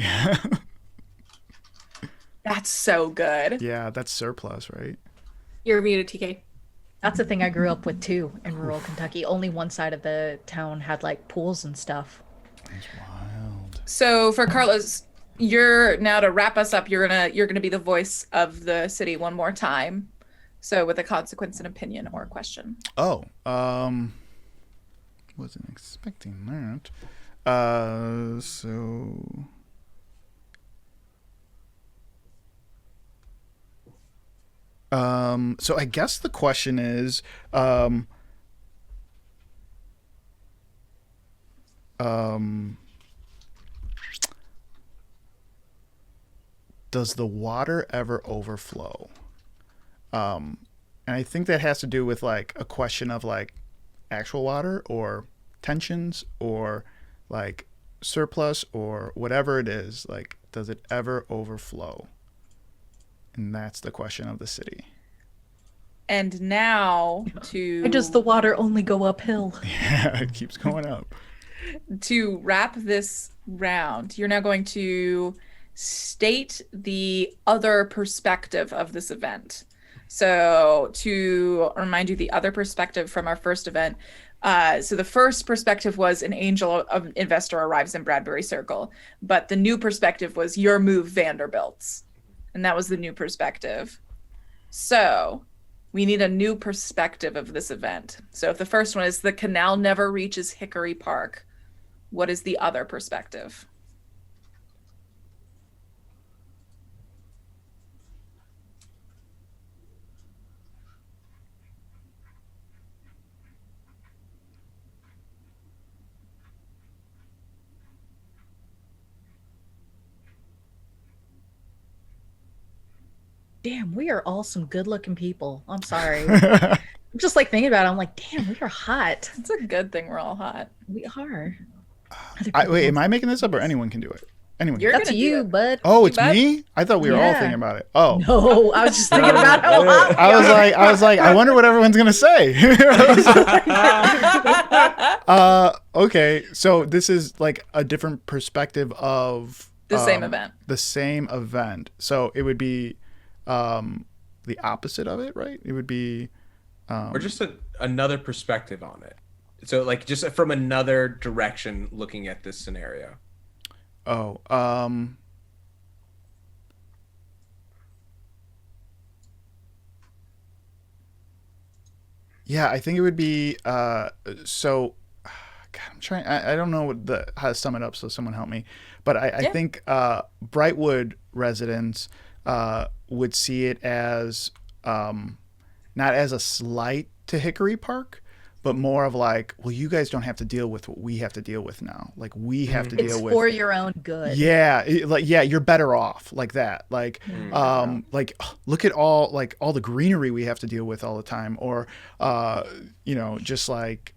Speaker 1: That's so good.
Speaker 3: yeah, that's surplus, right?
Speaker 2: You're muted, TK.
Speaker 5: That's the thing I grew up with too in rural Kentucky. Only one side of the town had like pools and stuff.
Speaker 3: That's wild.
Speaker 1: So for Carlos, you're now to wrap us up. You're gonna be the voice of the city one more time. So with a consequence, an opinion, or a question.
Speaker 3: Oh, wasn't expecting that. So I guess the question is, does the water ever overflow? And I think that has to do with like a question of like actual water or tensions or like surplus or whatever it is. Like, does it ever overflow? And that's the question of the city.
Speaker 1: And now to
Speaker 5: Or does the water only go uphill?
Speaker 3: Yeah, it keeps going up.
Speaker 1: to wrap this round, you're now going to state the other perspective of this event. So to remind you, the other perspective from our first event. So the first perspective was an angel investor arrives in Bradbury Circle, but the new perspective was your move Vanderbilt's, and that was the new perspective. So we need a new perspective of this event. So if the first one is the canal never reaches Hickory Park, what is the other perspective?
Speaker 5: Damn, we are all some good-looking people. I'm sorry. I'm just like thinking about it. I'm like, damn, we are hot.
Speaker 1: It's a good thing we're all hot.
Speaker 5: We are.
Speaker 3: Wait, am I making this up or anyone can do it? Anyone.
Speaker 1: You're
Speaker 5: That's
Speaker 1: gonna do
Speaker 5: you,
Speaker 1: it.
Speaker 5: bud.
Speaker 3: Oh, it's
Speaker 1: bud?
Speaker 3: me? I thought we were all
Speaker 5: Yeah.
Speaker 3: thinking about it. Oh.
Speaker 5: No, I was just thinking about how hot.
Speaker 3: I was like, I wonder what everyone's gonna say. Okay, so this is like a different perspective of
Speaker 1: The same event.
Speaker 3: The same event. So it would be the opposite of it, right? It would be
Speaker 4: Or just another perspective on it. So like just from another direction looking at this scenario.
Speaker 3: oh, yeah, I think it would be so God, I'm trying. I don't know how to sum it up, so someone help me. But I
Speaker 1: Yeah.
Speaker 3: think Brightwood residents would see it as not as a slight to Hickory Park, but more of like, well, you guys don't have to deal with what we have to deal with now. Like we have to
Speaker 5: It's
Speaker 3: deal with.
Speaker 5: for your own good.
Speaker 3: Yeah, yeah, you're better off like that. Like, look at all the greenery we have to deal with all the time, or, just like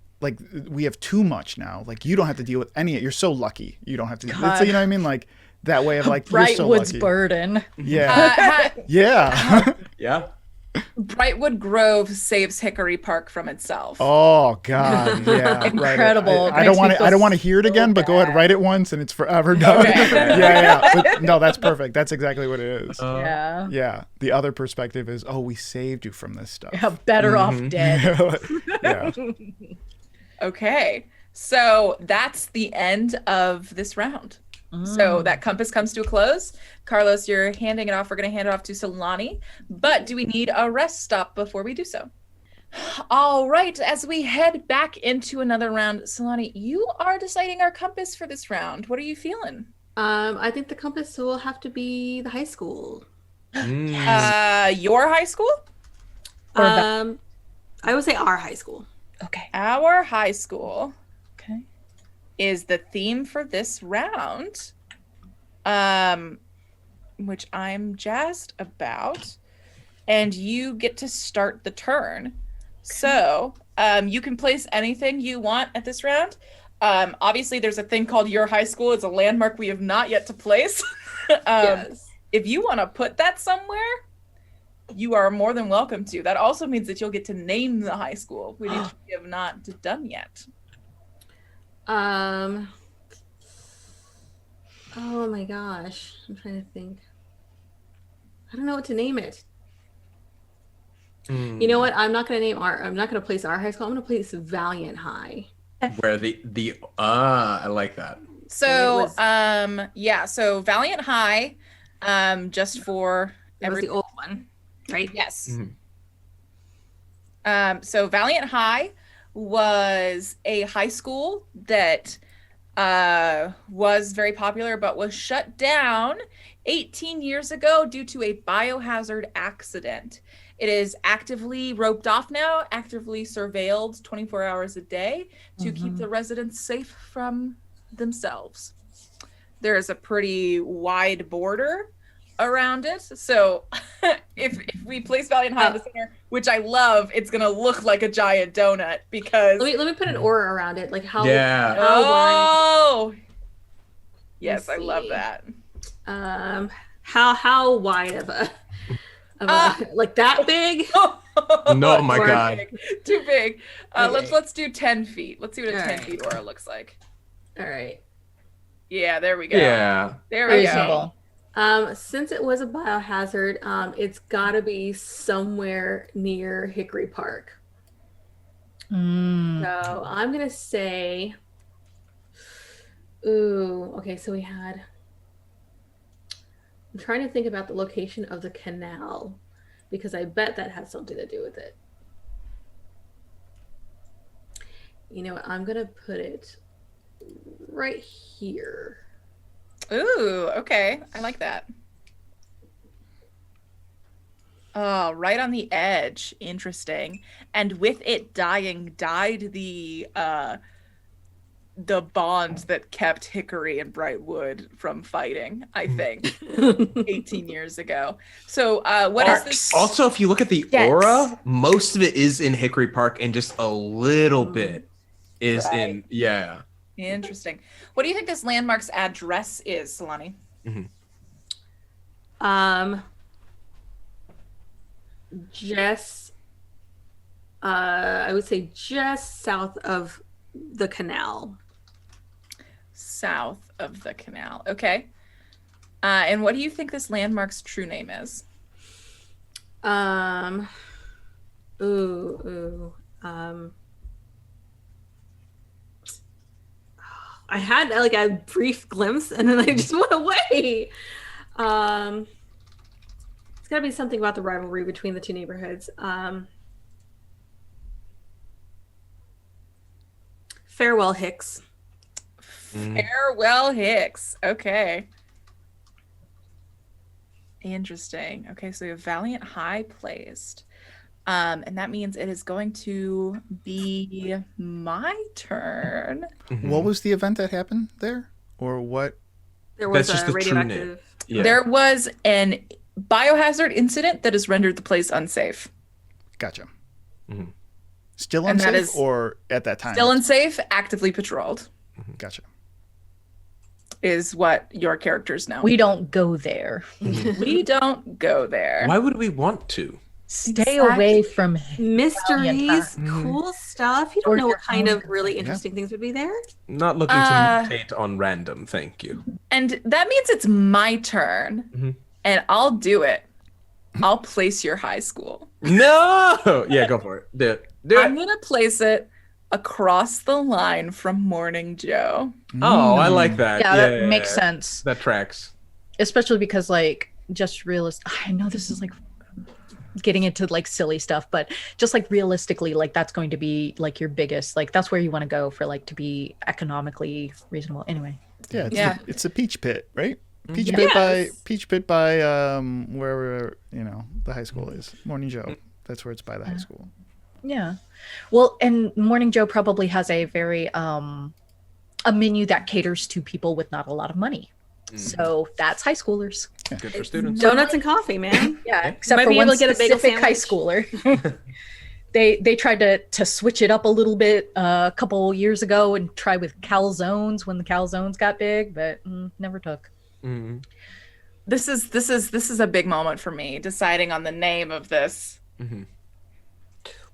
Speaker 3: we have too much now. Like you don't have to deal with any. You're so lucky. You don't have to.
Speaker 5: God.
Speaker 3: You know what I mean? Like that way of like you're so
Speaker 5: Brightwood's
Speaker 3: lucky.
Speaker 5: burden.
Speaker 3: Yeah, yeah.
Speaker 4: Yeah.
Speaker 1: Brightwood Grove saves Hickory Park from itself.
Speaker 3: Oh God, yeah, write it.
Speaker 5: Incredible.
Speaker 3: I
Speaker 5: It
Speaker 3: don't
Speaker 5: makes
Speaker 3: want
Speaker 5: me
Speaker 3: to.
Speaker 5: feel
Speaker 3: I don't want to hear it
Speaker 5: so
Speaker 3: again. But go ahead,
Speaker 5: bad.
Speaker 3: write it once, and it's forever done.
Speaker 1: Okay.
Speaker 3: Yeah. But, no, that's perfect. That's exactly what it is.
Speaker 5: Yeah.
Speaker 3: Yeah. The other perspective is, oh, we saved you from this stuff.
Speaker 5: Yeah, better off dead.
Speaker 3: Yeah.
Speaker 1: Okay. So that's the end of this round. So that compass comes to a close. Carlos, you're handing it off. We're going to hand it off to Solani. But do we need a rest stop before we do so? All right. As we head back into another round, Solani, you are deciding our compass for this round. What are you feeling?
Speaker 2: I think the compass will have to be the high school.
Speaker 1: Your high school?
Speaker 2: I would say our high school.
Speaker 5: Okay.
Speaker 1: Our high school. Okay. Is the theme for this round, which I'm jazzed about, and you get to start the turn. So you can place anything you want at this round. Obviously, there's a thing called Your High School. It's a landmark we have not yet to place.
Speaker 2: Yes.
Speaker 1: If you want to put that somewhere, you are more than welcome to. That also means that you'll get to name the high school, which we have not done yet.
Speaker 2: Oh my gosh. I'm trying to think. I don't know what to name it. You know what? I'm not going to place our high school. I'm going to place Valiant High.
Speaker 4: Where I like that.
Speaker 1: So, so Valiant High, just for
Speaker 2: That was the old one, right?
Speaker 1: Yes. So Valiant High was a high school that was very popular, but was shut down 18 years ago due to a biohazard accident. It is actively roped off now, actively surveilled 24 hours a day to keep the residents safe from themselves. There is a pretty wide border around it. So if we place Valiant High in the center, which I love, it's going to look like a giant donut because...
Speaker 2: Let me put an aura around it. Like how...
Speaker 4: Yeah.
Speaker 1: Oh! Yes, I love that.
Speaker 2: How wide of a like that big?
Speaker 4: No, my God.
Speaker 1: Too big.
Speaker 2: Okay.
Speaker 1: Let's do 10 feet. Let's see what a 10
Speaker 2: right.
Speaker 1: feet aura looks like.
Speaker 2: All right.
Speaker 1: Yeah, there we go.
Speaker 4: Yeah.
Speaker 1: There we go.
Speaker 5: Reasonable.
Speaker 2: Since it was a biohazard, it's got to be somewhere near Hickory Park. So I'm gonna say, okay. So we had. I'm trying to think about the location of the canal, because I bet that has something to do with it. You know what? I'm gonna put it right here.
Speaker 1: Ooh, okay. I like that. Oh, right on the edge. Interesting. And with it dying, died the bond that kept Hickory and Brightwood from fighting, I think, 18 years ago. So what is this?
Speaker 4: Also, if you look at the aura, most of it is in Hickory Park and just a little bit is in,
Speaker 1: Interesting. What do you think this landmark's address is, Solani?
Speaker 2: I would say just south of the canal.
Speaker 1: South of the canal. Okay. And what do you think this landmark's true name is?
Speaker 2: I had like a brief glimpse and then I just went away. It's gotta be something about the rivalry between the two neighborhoods. Farewell Hicks.
Speaker 1: Farewell Hicks. Okay. Interesting. Okay, so we have Valiant High placed. And that means it is going to be my turn.
Speaker 3: What was the event that happened there? Or what?
Speaker 2: There was
Speaker 4: That's just
Speaker 2: a
Speaker 4: the true name.
Speaker 2: radioactive.
Speaker 4: Yeah.
Speaker 1: There was an biohazard incident that has rendered the place unsafe.
Speaker 3: Gotcha. Still
Speaker 1: And that
Speaker 3: unsafe
Speaker 1: is
Speaker 3: or at that time?
Speaker 1: Still unsafe, actively patrolled,
Speaker 3: Gotcha.
Speaker 1: is what your characters know.
Speaker 5: We don't go there.
Speaker 1: We don't go there.
Speaker 4: Why would we want to?
Speaker 5: Stay away from
Speaker 2: Mysteries, cool stuff. You don't
Speaker 5: Or
Speaker 2: know
Speaker 5: your
Speaker 2: what kind of
Speaker 5: own-
Speaker 2: really interesting things would be there.
Speaker 4: Not looking to mutate on random, thank you.
Speaker 1: And that means it's my turn, and I'll do it. I'll place your high school.
Speaker 4: No! Yeah, go for it. Do it.
Speaker 1: I'm going to place it across the line from Morning Joe.
Speaker 4: Oh, I like that.
Speaker 5: Yeah, that makes sense.
Speaker 4: That tracks.
Speaker 5: Especially because, like, just I know this is like getting into like silly stuff, but just like realistically, like that's going to be like your biggest, like that's where you want to go for like to be economically reasonable. Anyway.
Speaker 3: Yeah, it's a peach pit, right? Peach
Speaker 2: Yes.
Speaker 3: pit by wherever the high school is. Morning Joe. That's where it's by the high school.
Speaker 5: Yeah. Well, and Morning Joe probably has a very a menu that caters to people with not a lot of money. So that's high schoolers.
Speaker 4: Good for students.
Speaker 2: Donuts and coffee, man.
Speaker 5: Yeah, except
Speaker 2: Might
Speaker 5: for
Speaker 2: be
Speaker 5: one
Speaker 2: able to get a bagel
Speaker 5: specific high schooler. They tried to switch it up a little bit a couple years ago and try with calzones when the calzones got big, but never took.
Speaker 1: This is a big moment for me deciding on the name of this.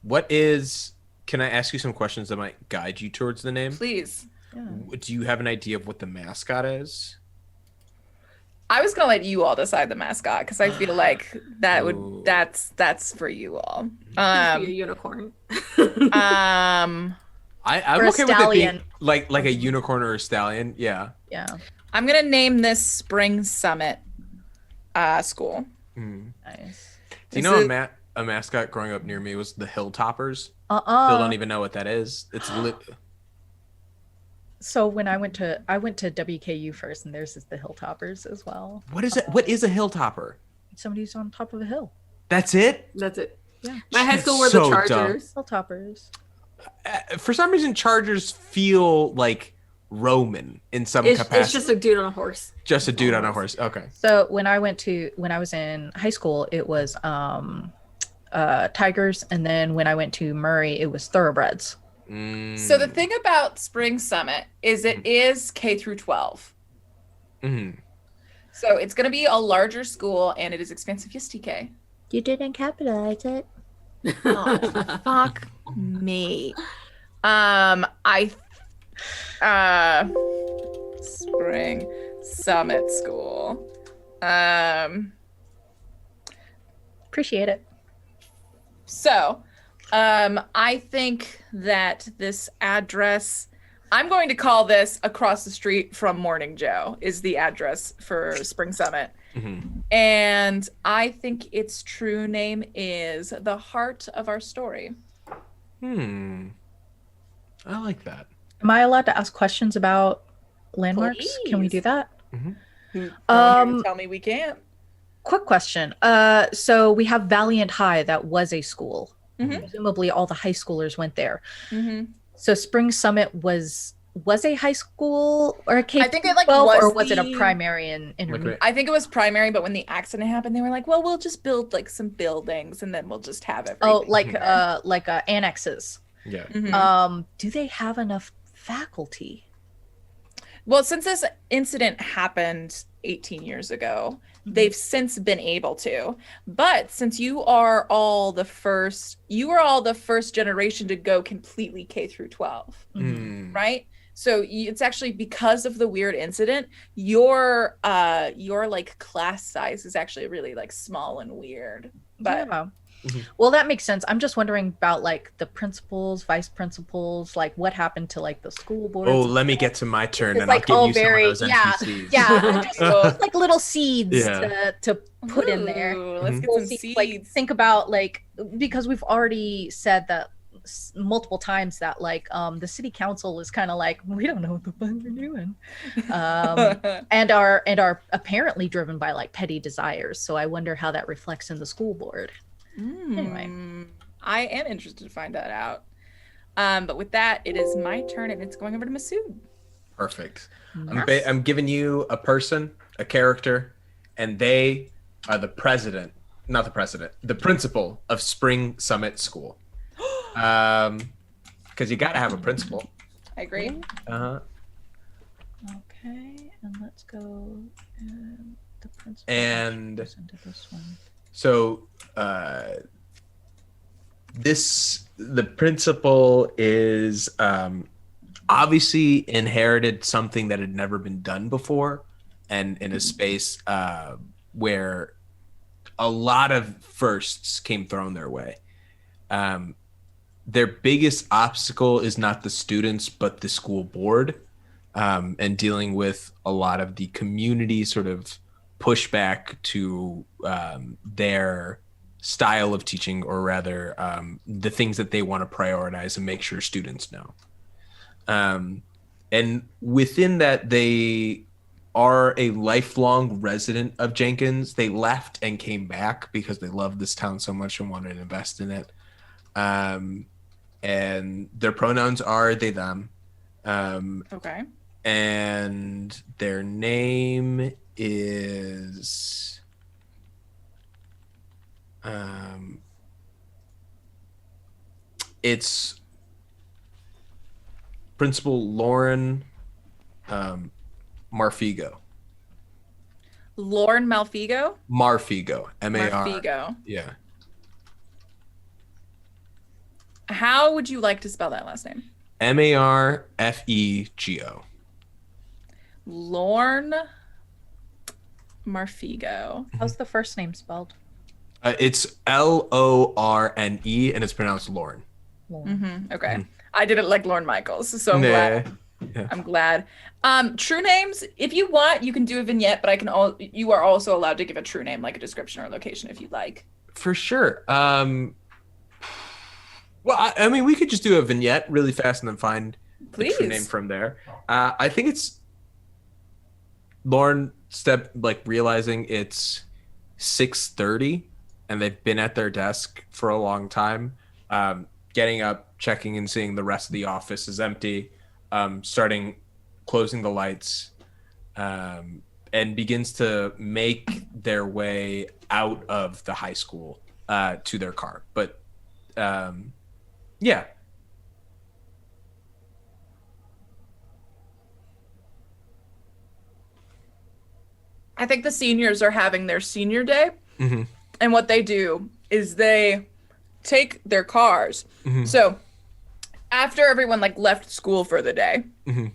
Speaker 4: What is? Can I ask you some questions that might guide you towards the name?
Speaker 1: Please.
Speaker 5: Yeah.
Speaker 4: Do you have an idea of what the mascot is?
Speaker 1: I was gonna let you all decide the mascot because I feel like
Speaker 4: Ooh.
Speaker 1: that's for you all.
Speaker 2: Be a unicorn.
Speaker 1: Um,
Speaker 4: I'm
Speaker 5: Or a
Speaker 4: okay with it being
Speaker 5: stallion.
Speaker 4: like a unicorn or a stallion. Yeah.
Speaker 5: Yeah.
Speaker 1: I'm gonna name this Spring Summit school.
Speaker 5: Nice.
Speaker 4: Do you
Speaker 1: This
Speaker 4: know
Speaker 1: is-
Speaker 4: a mascot growing up near me was the Hilltoppers?
Speaker 5: Uh-uh.
Speaker 4: Still don't even know what that is. It's
Speaker 5: So when I went to WKU first, and theirs is the Hilltoppers as well.
Speaker 4: what is it? What is a Hilltopper?
Speaker 5: Somebody who's on top of a hill.
Speaker 4: That's it?
Speaker 2: That's it.
Speaker 5: Yeah.
Speaker 2: My high school were
Speaker 4: So
Speaker 2: the
Speaker 4: dumb.
Speaker 2: Chargers.
Speaker 5: Hilltoppers.
Speaker 4: For some reason, Chargers feel like Roman in some
Speaker 2: It's
Speaker 4: capacity.
Speaker 2: just a dude on a horse.
Speaker 4: Just a dude on a horse. Okay.
Speaker 5: So when I was in high school, it was tigers, and then when I went to Murray, it was thoroughbreds.
Speaker 1: So the thing about Spring Summit is it is K through 12.
Speaker 4: Mhm.
Speaker 1: So it's going to be a larger school and it is expensive. Yes, TK.
Speaker 5: You didn't capitalize it.
Speaker 1: Oh, fuck me. Spring Summit School.
Speaker 5: Appreciate it.
Speaker 1: So, I think that this address, I'm going to call this across the street from Morning Joe is the address for Spring Summit. And I think its true name is the heart of our story.
Speaker 4: I like that.
Speaker 5: Am I allowed to ask questions about landmarks? Can we do that?
Speaker 1: Tell me we can't.
Speaker 5: Quick question. So we have Valiant High that was a school.
Speaker 1: Mhm.
Speaker 5: Presumably all the high schoolers went there.
Speaker 1: Mm-hmm.
Speaker 5: So Spring Summit was a high school or a K
Speaker 1: I think it, like,
Speaker 5: 12,
Speaker 1: was
Speaker 5: or was it a
Speaker 1: the-
Speaker 5: primary and intermediate?
Speaker 1: I think it was primary, but when the accident happened, they were like, well, we'll just build like some buildings and then we'll just have everything.
Speaker 5: Oh, like annexes.
Speaker 4: Yeah.
Speaker 1: Mhm.
Speaker 5: Do they have enough faculty?
Speaker 1: Well, since this incident happened 18 years ago, they've since been able to. But since you are all the first generation to go completely K through 12, right? So it's actually because of the weird incident, your like class size is actually really like small and weird. But
Speaker 5: Yeah. Well, that makes sense. I'm just wondering about like the principals, vice principals, like what happened to like the school boards.
Speaker 4: Oh, let me get to my turn
Speaker 5: It's
Speaker 4: and I'll
Speaker 5: like
Speaker 4: give
Speaker 5: all
Speaker 4: you some
Speaker 5: very-
Speaker 4: of those
Speaker 5: yeah,
Speaker 4: NPCs.
Speaker 5: Yeah, just like little seeds
Speaker 4: Yeah.
Speaker 5: to put in there.
Speaker 1: Ooh, let's get
Speaker 5: Little
Speaker 1: some
Speaker 5: seeds,
Speaker 1: seeds.
Speaker 5: like think about like, because we've already said that multiple times that like the city council is kind of like, we don't know what the fuck we're doing, and are apparently driven by like petty desires. So I wonder how that reflects in the school board. Anyway.
Speaker 1: I am interested to find that out. But with that, it is my turn and it's going over to Masood.
Speaker 4: Perfect.
Speaker 5: Nice.
Speaker 4: I'm giving you a person, a character, and they are the principal of Spring Summit School. Because you got to have a principal.
Speaker 1: I agree.
Speaker 4: Uh-huh.
Speaker 5: Okay, and let's go and the principal
Speaker 4: And
Speaker 5: goes into this one.
Speaker 4: so the principal is obviously inherited something that had never been done before, and in a space where a lot of firsts came thrown their way. Their biggest obstacle is not the students, but the school board, and dealing with a lot of the community sort of pushback to their style of teaching, or rather the things that they want to prioritize and make sure students know. And within that, they are a lifelong resident of Jenkins. They left and came back because they loved this town so much and wanted to invest in it. And their pronouns are they, them.
Speaker 1: Okay.
Speaker 4: And their name is it's Principal Lauren Marfigo.
Speaker 1: Lorne Malfigo.
Speaker 4: Marfigo. M-A-R.
Speaker 1: Marfigo.
Speaker 4: Yeah.
Speaker 1: How would you like to spell that last name?
Speaker 4: Marfego.
Speaker 1: Lorne Marfigo.
Speaker 5: How's the first name spelled?
Speaker 4: It's Lorne, and it's pronounced Lorne.
Speaker 1: Okay. I did it like Lorne Michaels, so I'm glad.
Speaker 4: Yeah.
Speaker 1: I'm glad. True names, if you want, you can do a vignette, but you are also allowed to give a true name, like a description or location if you'd like.
Speaker 4: For sure. Well, I mean, we could just do a vignette really fast and then find the true name from there. I think it's Lauren realizing it's 6:30 and they've been at their desk for a long time. Getting up, checking and seeing the rest of the office is empty. Closing the lights, and begins to make their way out of the high school to their car. But yeah.
Speaker 1: I think the seniors are having their senior day.
Speaker 4: Mm-hmm.
Speaker 1: And what they do is they take their cars. Mm-hmm. So after everyone left school for the day,
Speaker 4: mm-hmm.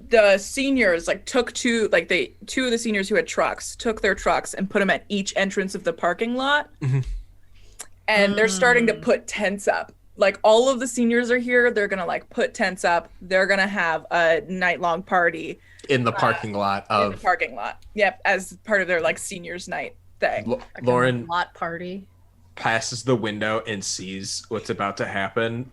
Speaker 1: The seniors took two of the seniors who had trucks took their trucks and put them at each entrance of the parking lot.
Speaker 4: Mm-hmm.
Speaker 1: And they're starting to put tents up. All of the seniors are here. They're gonna put tents up. They're gonna have a night-long party
Speaker 4: in the parking lot
Speaker 1: in the parking lot. Yep, as part of their seniors night thing.
Speaker 4: Lauren
Speaker 5: lot party
Speaker 4: passes the window and sees what's about to happen,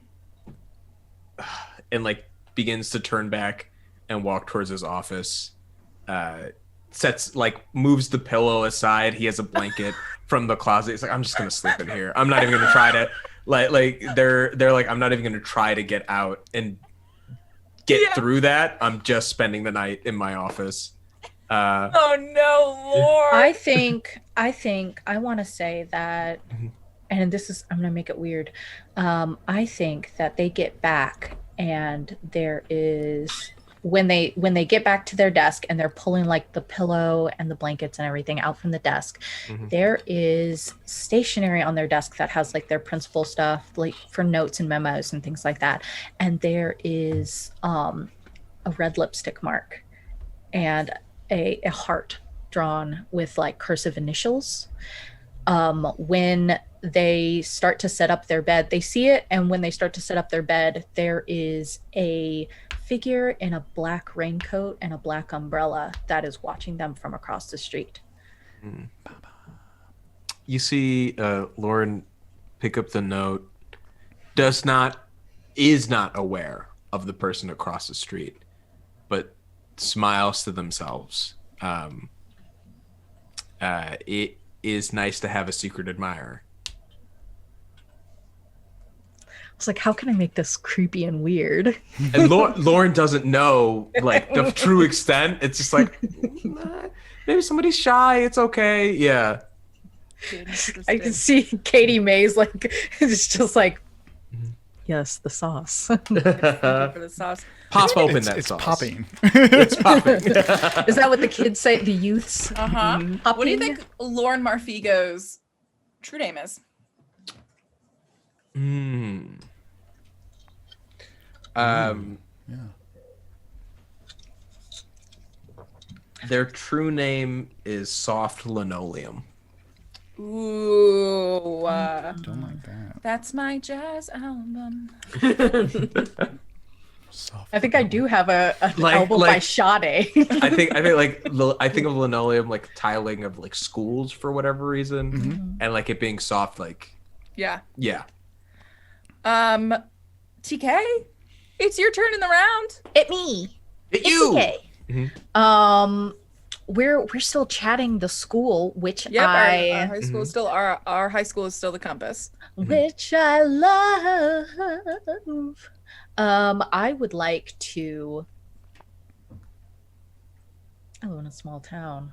Speaker 4: and begins to turn back and walk towards his office. Moves the pillow aside. He has a blanket from the closet. He's I'm just gonna sleep in here. I'm not even gonna try to they're I'm not even gonna try to get out and get through that. I'm just spending the night in my office.
Speaker 1: Oh no, Lord.
Speaker 5: I think I want to say that, and I'm gonna make it weird. I think that they get back and there is when they get back to their desk and they're pulling the pillow and the blankets and everything out from the desk, there is stationery on their desk that has their principal stuff for notes and memos and things like that, and there is a red lipstick mark and a heart drawn with cursive initials. When they start to set up their bed, they see it, and when they start to set up their bed, there is a figure in a black raincoat and a black umbrella that is watching them from across the street.
Speaker 4: You see Lauren pick up the note, is not aware of the person across the street, but smiles to themselves. It is nice to have a secret admirer.
Speaker 5: I was how can I make this creepy and weird?
Speaker 4: And Lauren doesn't know the true extent. It's just maybe somebody's shy. It's okay. Yeah.
Speaker 5: I can see Katie Mays it's just yes, the sauce.
Speaker 1: For the sauce.
Speaker 4: Pop open that
Speaker 3: it's
Speaker 4: sauce.
Speaker 3: Popping.
Speaker 4: It's popping.
Speaker 5: Is that what the kids say? The youths?
Speaker 1: What do you think Lauren Marfigo's true name is?
Speaker 4: Their true name is Soft Linoleum.
Speaker 1: Ooh.
Speaker 3: Don't like that.
Speaker 1: That's my jazz album.
Speaker 5: I think I do have an album by Sade.
Speaker 4: I think I think of linoleum tiling of schools for whatever reason, and it being soft.
Speaker 1: Yeah. TK, it's your turn in the round.
Speaker 5: It me.
Speaker 4: It you.
Speaker 5: TK. We're still chatting the school, which
Speaker 1: our high school is still our high school is still the Compass,
Speaker 5: which I love. I would like to. I live in a small town.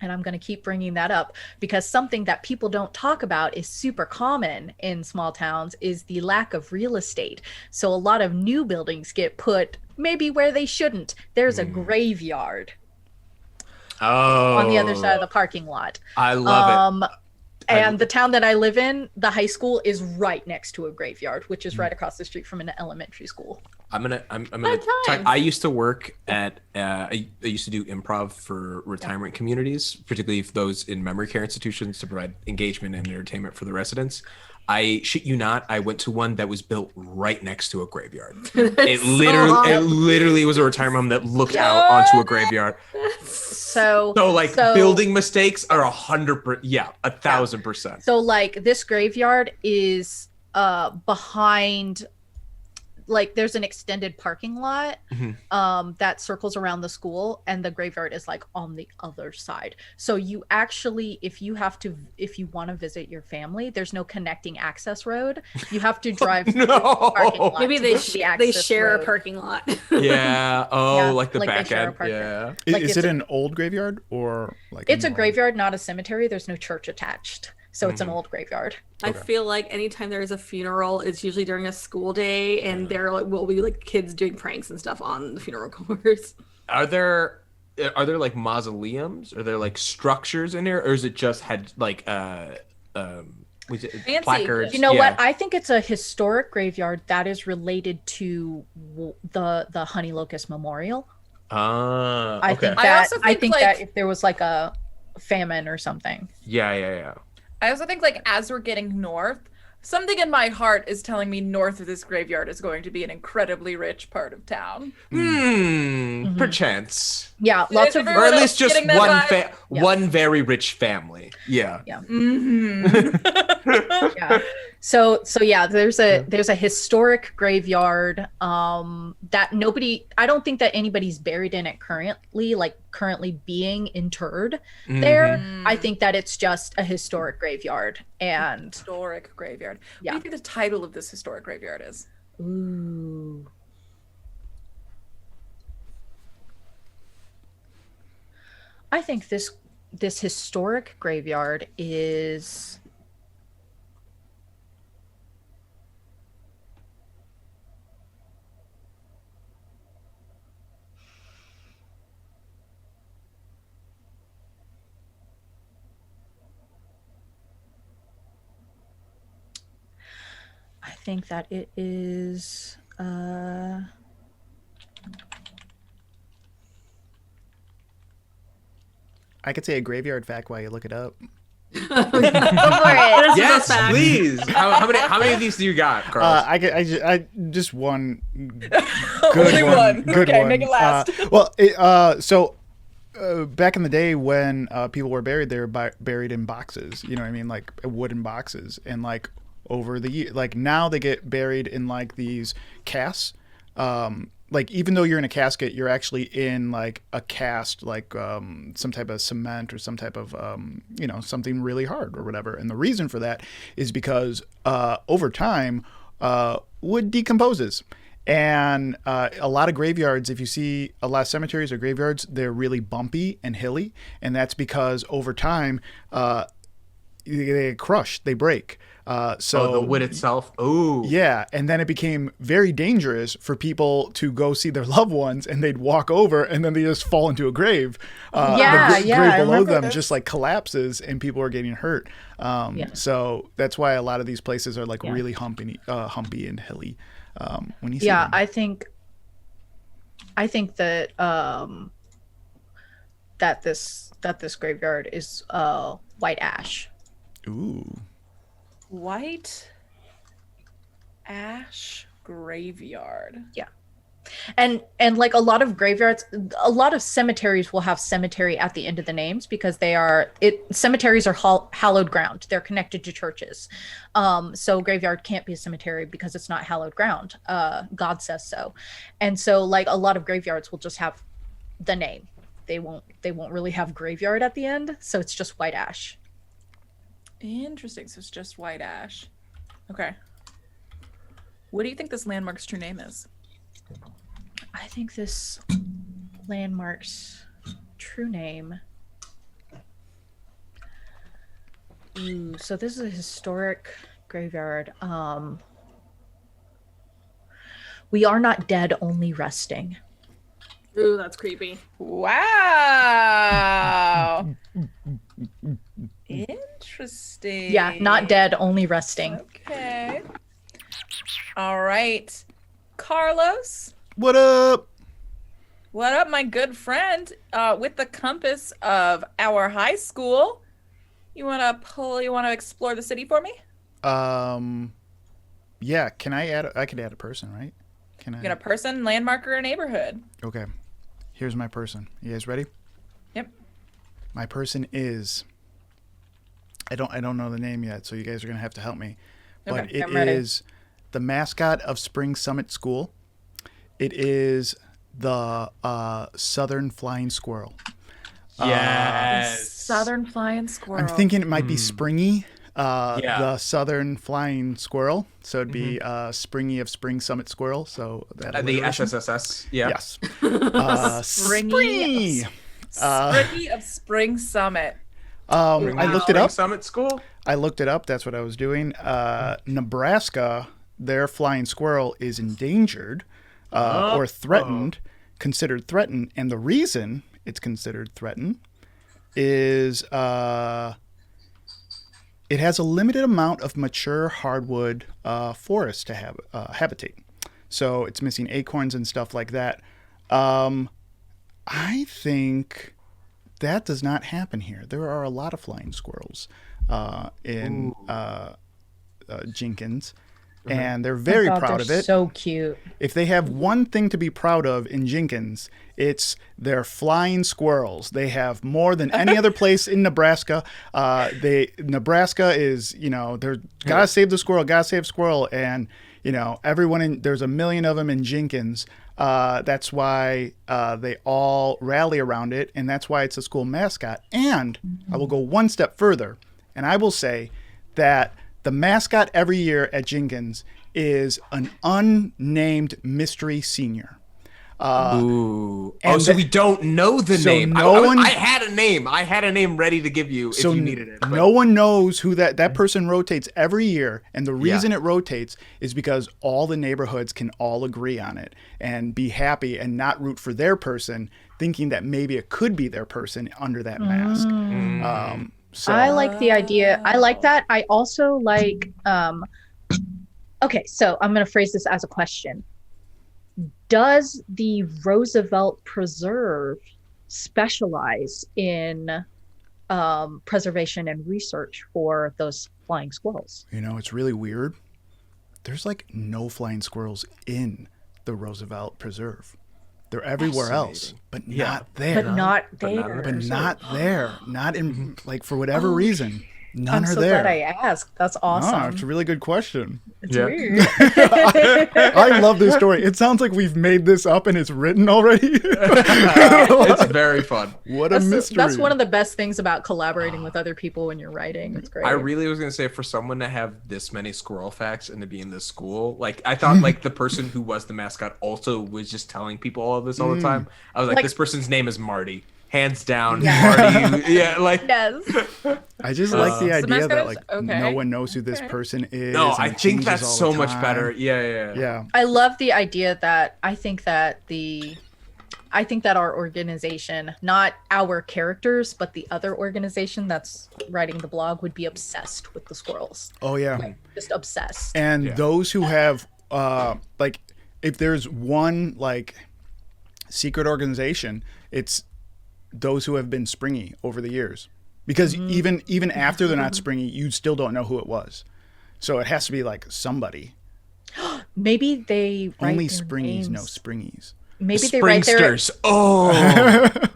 Speaker 5: And I'm going to keep bringing that up because something that people don't talk about is super common in small towns is the lack of real estate. So a lot of new buildings get put maybe where they shouldn't. There's a graveyard on the other side of the parking lot.
Speaker 4: I love it.
Speaker 5: And the town that I live in, the high school is right next to a graveyard, which is right across the street from an elementary school.
Speaker 4: I'm gonna talk. I used to work at I used to do improv for retirement communities, particularly for those in memory care institutions, to provide engagement and entertainment for the residents. I shit you not, I went to one that was built right next to a graveyard. It literally was a retirement home that looked out onto a graveyard.
Speaker 5: So
Speaker 4: building mistakes are 100%, 1,000%.
Speaker 5: So like this graveyard is behind, like there's an extended parking lot that circles around the school, and the graveyard is like on the other side. So you actually, if you want to visit your family, there's no connecting access road. You have to drive through the parking lot.
Speaker 2: Maybe they share a parking lot.
Speaker 4: Yeah. Oh,
Speaker 5: Yeah,
Speaker 4: like the
Speaker 5: like they
Speaker 4: back
Speaker 5: share a
Speaker 4: end.
Speaker 5: parking.
Speaker 4: Yeah.
Speaker 5: Like
Speaker 3: Is it an old graveyard or like?
Speaker 5: It's a graveyard, not a cemetery. There's no church attached. So it's an old graveyard.
Speaker 2: I feel like anytime there is a funeral, it's usually during a school day, and there will be like kids doing pranks and stuff on the funeral course.
Speaker 4: Are there like mausoleums? Are there like structures in here, or is it just had like placards?
Speaker 5: You know what? I think it's a historic graveyard that is related to the Honey Locust Memorial. I think that if there was like a famine or something.
Speaker 4: Yeah.
Speaker 1: I also think, like, as we're getting north, something in my heart is telling me north of this graveyard is going to be an incredibly rich part of town.
Speaker 4: Perchance.
Speaker 5: Yeah, lots of,
Speaker 4: or at least just one very rich family. Yeah.
Speaker 5: Yeah. Yeah. So yeah, there's a historic graveyard that I don't think that anybody's buried in it currently being interred there. I think that it's just a historic graveyard. And
Speaker 1: Historic graveyard.
Speaker 5: Yeah.
Speaker 1: What do you think the title of this historic graveyard is?
Speaker 5: ooh. I think this historic graveyard is I think that it is
Speaker 3: I could say a graveyard fact while you look it up.
Speaker 2: Go for it.
Speaker 4: Yes, please. How many of these do you got, Carl?
Speaker 3: I just one
Speaker 1: Only one.
Speaker 3: Good
Speaker 1: Okay,
Speaker 3: one.
Speaker 1: make it last.
Speaker 3: Back in the day when people were buried, they were buried in boxes. You know what I mean, like wooden boxes, and like over the year, like now they get buried in like these casts. Like even though you're in a casket, you're actually in like a cast, like some type of cement or some type of something really hard or whatever. And the reason for that is because over time wood decomposes. And a lot of graveyards, if you see a lot of cemeteries or graveyards, they're really bumpy and hilly, and that's because over time they get crushed, they break. So
Speaker 4: the wood itself. Oh,
Speaker 3: yeah, and then it became very dangerous for people to go see their loved ones, and they'd walk over, and then they just fall into a grave. The grave below them just like collapses, and people are getting hurt. So that's why a lot of these places are like really humpy and hilly. When you see them.
Speaker 5: I think that that this graveyard is white ash.
Speaker 3: Ooh.
Speaker 1: White ash graveyard.
Speaker 5: Yeah. And like a lot of graveyards, a lot of cemeteries will have cemetery at the end of the names because cemeteries are hallowed ground. They're connected to churches. So graveyard can't be a cemetery because it's not hallowed ground. God says so. And so like a lot of graveyards will just have the name. They won't really have graveyard at the end. So it's just white ash.
Speaker 1: Interesting. So it's just white ash. Okay. What do you think this landmark's true name is?
Speaker 5: I think this landmark's true name Ooh, so this is a historic graveyard. We are not dead, only resting.
Speaker 2: Ooh, that's creepy.
Speaker 1: Wow. Interesting.
Speaker 5: Yeah, not dead, only resting.
Speaker 1: Okay. All right. Carlos,
Speaker 3: What up?
Speaker 1: what up, my good friend? With the compass of our high school, you wanna explore the city for me?
Speaker 3: Yeah. Can I add? I could add a person, right? Can I?
Speaker 1: You got a person, landmark, or a neighborhood?
Speaker 3: Okay. Here's my person. You guys ready?
Speaker 1: Yep.
Speaker 3: My person is. I don't know the name yet, so you guys are gonna have to help me. But
Speaker 1: Okay,
Speaker 3: it
Speaker 5: I'm ready.
Speaker 3: is the mascot of Spring Summit School. It is the Southern Flying Squirrel.
Speaker 4: Yes.
Speaker 1: Southern flying squirrel.
Speaker 3: I'm thinking it might be Springy,
Speaker 4: Yeah.
Speaker 3: the Southern Flying Squirrel. So it'd be Springy of Spring Summit Squirrel. So that
Speaker 4: The
Speaker 3: alliteration.
Speaker 4: SSSS. Yeah.
Speaker 3: Yes.
Speaker 1: Springy. Springy of Spring Summit.
Speaker 3: I looked it up.
Speaker 4: Summit School.
Speaker 3: I looked it up. That's what I was doing. Nebraska, their flying squirrel is endangered or threatened, considered threatened. And the reason it's considered threatened is it has a limited amount of mature hardwood forest to have habitate. So it's missing acorns and stuff like that. I think that does not happen here. There are a lot of flying squirrels in Jenkins, and they're very
Speaker 5: Oh God,
Speaker 3: proud of
Speaker 5: they're
Speaker 3: it.
Speaker 5: So cute.
Speaker 3: If they have one thing to be proud of in Jenkins, it's their flying squirrels. They have more than any other place in Nebraska. Nebraska is, they're gotta save the squirrel, gotta save squirrel, and there's a million of them in Jenkins. That's why they all rally around it, and that's why it's a school mascot. And I will go one step further, and I will say that the mascot every year at Jenkins is an unnamed mystery senior.
Speaker 4: Ooh.
Speaker 3: and
Speaker 4: So we don't know the
Speaker 3: so
Speaker 4: name.
Speaker 3: no one-
Speaker 4: I had a name. I had a name ready to give you if you needed it. but-
Speaker 3: No one knows who that person rotates every year, and the reason it rotates is because all the neighborhoods can all agree on it and be happy and not root for their person, thinking that maybe it could be their person under that mask. So
Speaker 5: I like the idea. I like that. I also like okay, so I'm going to phrase this as a question. Does the Roosevelt Preserve specialize in preservation and research for those flying squirrels?
Speaker 3: it's really weird. There's like no flying squirrels in the Roosevelt Preserve. They're everywhere else, but not there.
Speaker 5: But not
Speaker 4: But not
Speaker 5: there.
Speaker 3: But not there. Not in for whatever reason. None
Speaker 5: I'm
Speaker 3: are
Speaker 5: so
Speaker 3: there.
Speaker 5: glad I asked. That's
Speaker 3: Oh,
Speaker 5: awesome.
Speaker 3: it's a really good question.
Speaker 5: It's
Speaker 4: Yeah.
Speaker 5: weird.
Speaker 3: I love this story. It sounds like we've made this up and it's written already.
Speaker 4: It's very fun.
Speaker 3: What a mystery.
Speaker 5: That's one of the best things about collaborating with other people when you're writing. It's great.
Speaker 4: I really was gonna say, for someone to have this many squirrel facts and to be in this school, like I thought, like the person who was the mascot also was just telling people all of this all the time. I was like,
Speaker 5: Like-
Speaker 4: this person's name is Marty, hands down.
Speaker 5: Yeah.
Speaker 4: Marty, yeah, like
Speaker 5: Yes.
Speaker 3: I just like the
Speaker 1: So the
Speaker 3: idea
Speaker 1: mascot
Speaker 3: that
Speaker 1: is-
Speaker 3: like
Speaker 1: okay.
Speaker 3: no one knows who this
Speaker 1: Okay.
Speaker 3: person is.
Speaker 4: no,
Speaker 3: and
Speaker 4: I
Speaker 3: it
Speaker 4: think
Speaker 3: changes
Speaker 4: that's
Speaker 3: all
Speaker 4: so
Speaker 3: the
Speaker 4: much
Speaker 3: time.
Speaker 4: better. Yeah.
Speaker 3: Yeah.
Speaker 5: I love the idea that I think that our organization, not our characters, but the other organization that's writing the blog would be obsessed with the squirrels.
Speaker 3: Oh yeah.
Speaker 5: Just obsessed.
Speaker 3: And
Speaker 4: Yeah.
Speaker 3: those who have if there's one secret organization, it's those who have been springy over the years. Because even after they're not springy, you still don't know who it was. So it has to be like somebody.
Speaker 5: Maybe they write
Speaker 3: Only
Speaker 5: their
Speaker 3: springies know
Speaker 5: names.
Speaker 3: springies.
Speaker 5: Maybe they write their
Speaker 4: Springsters. Oh,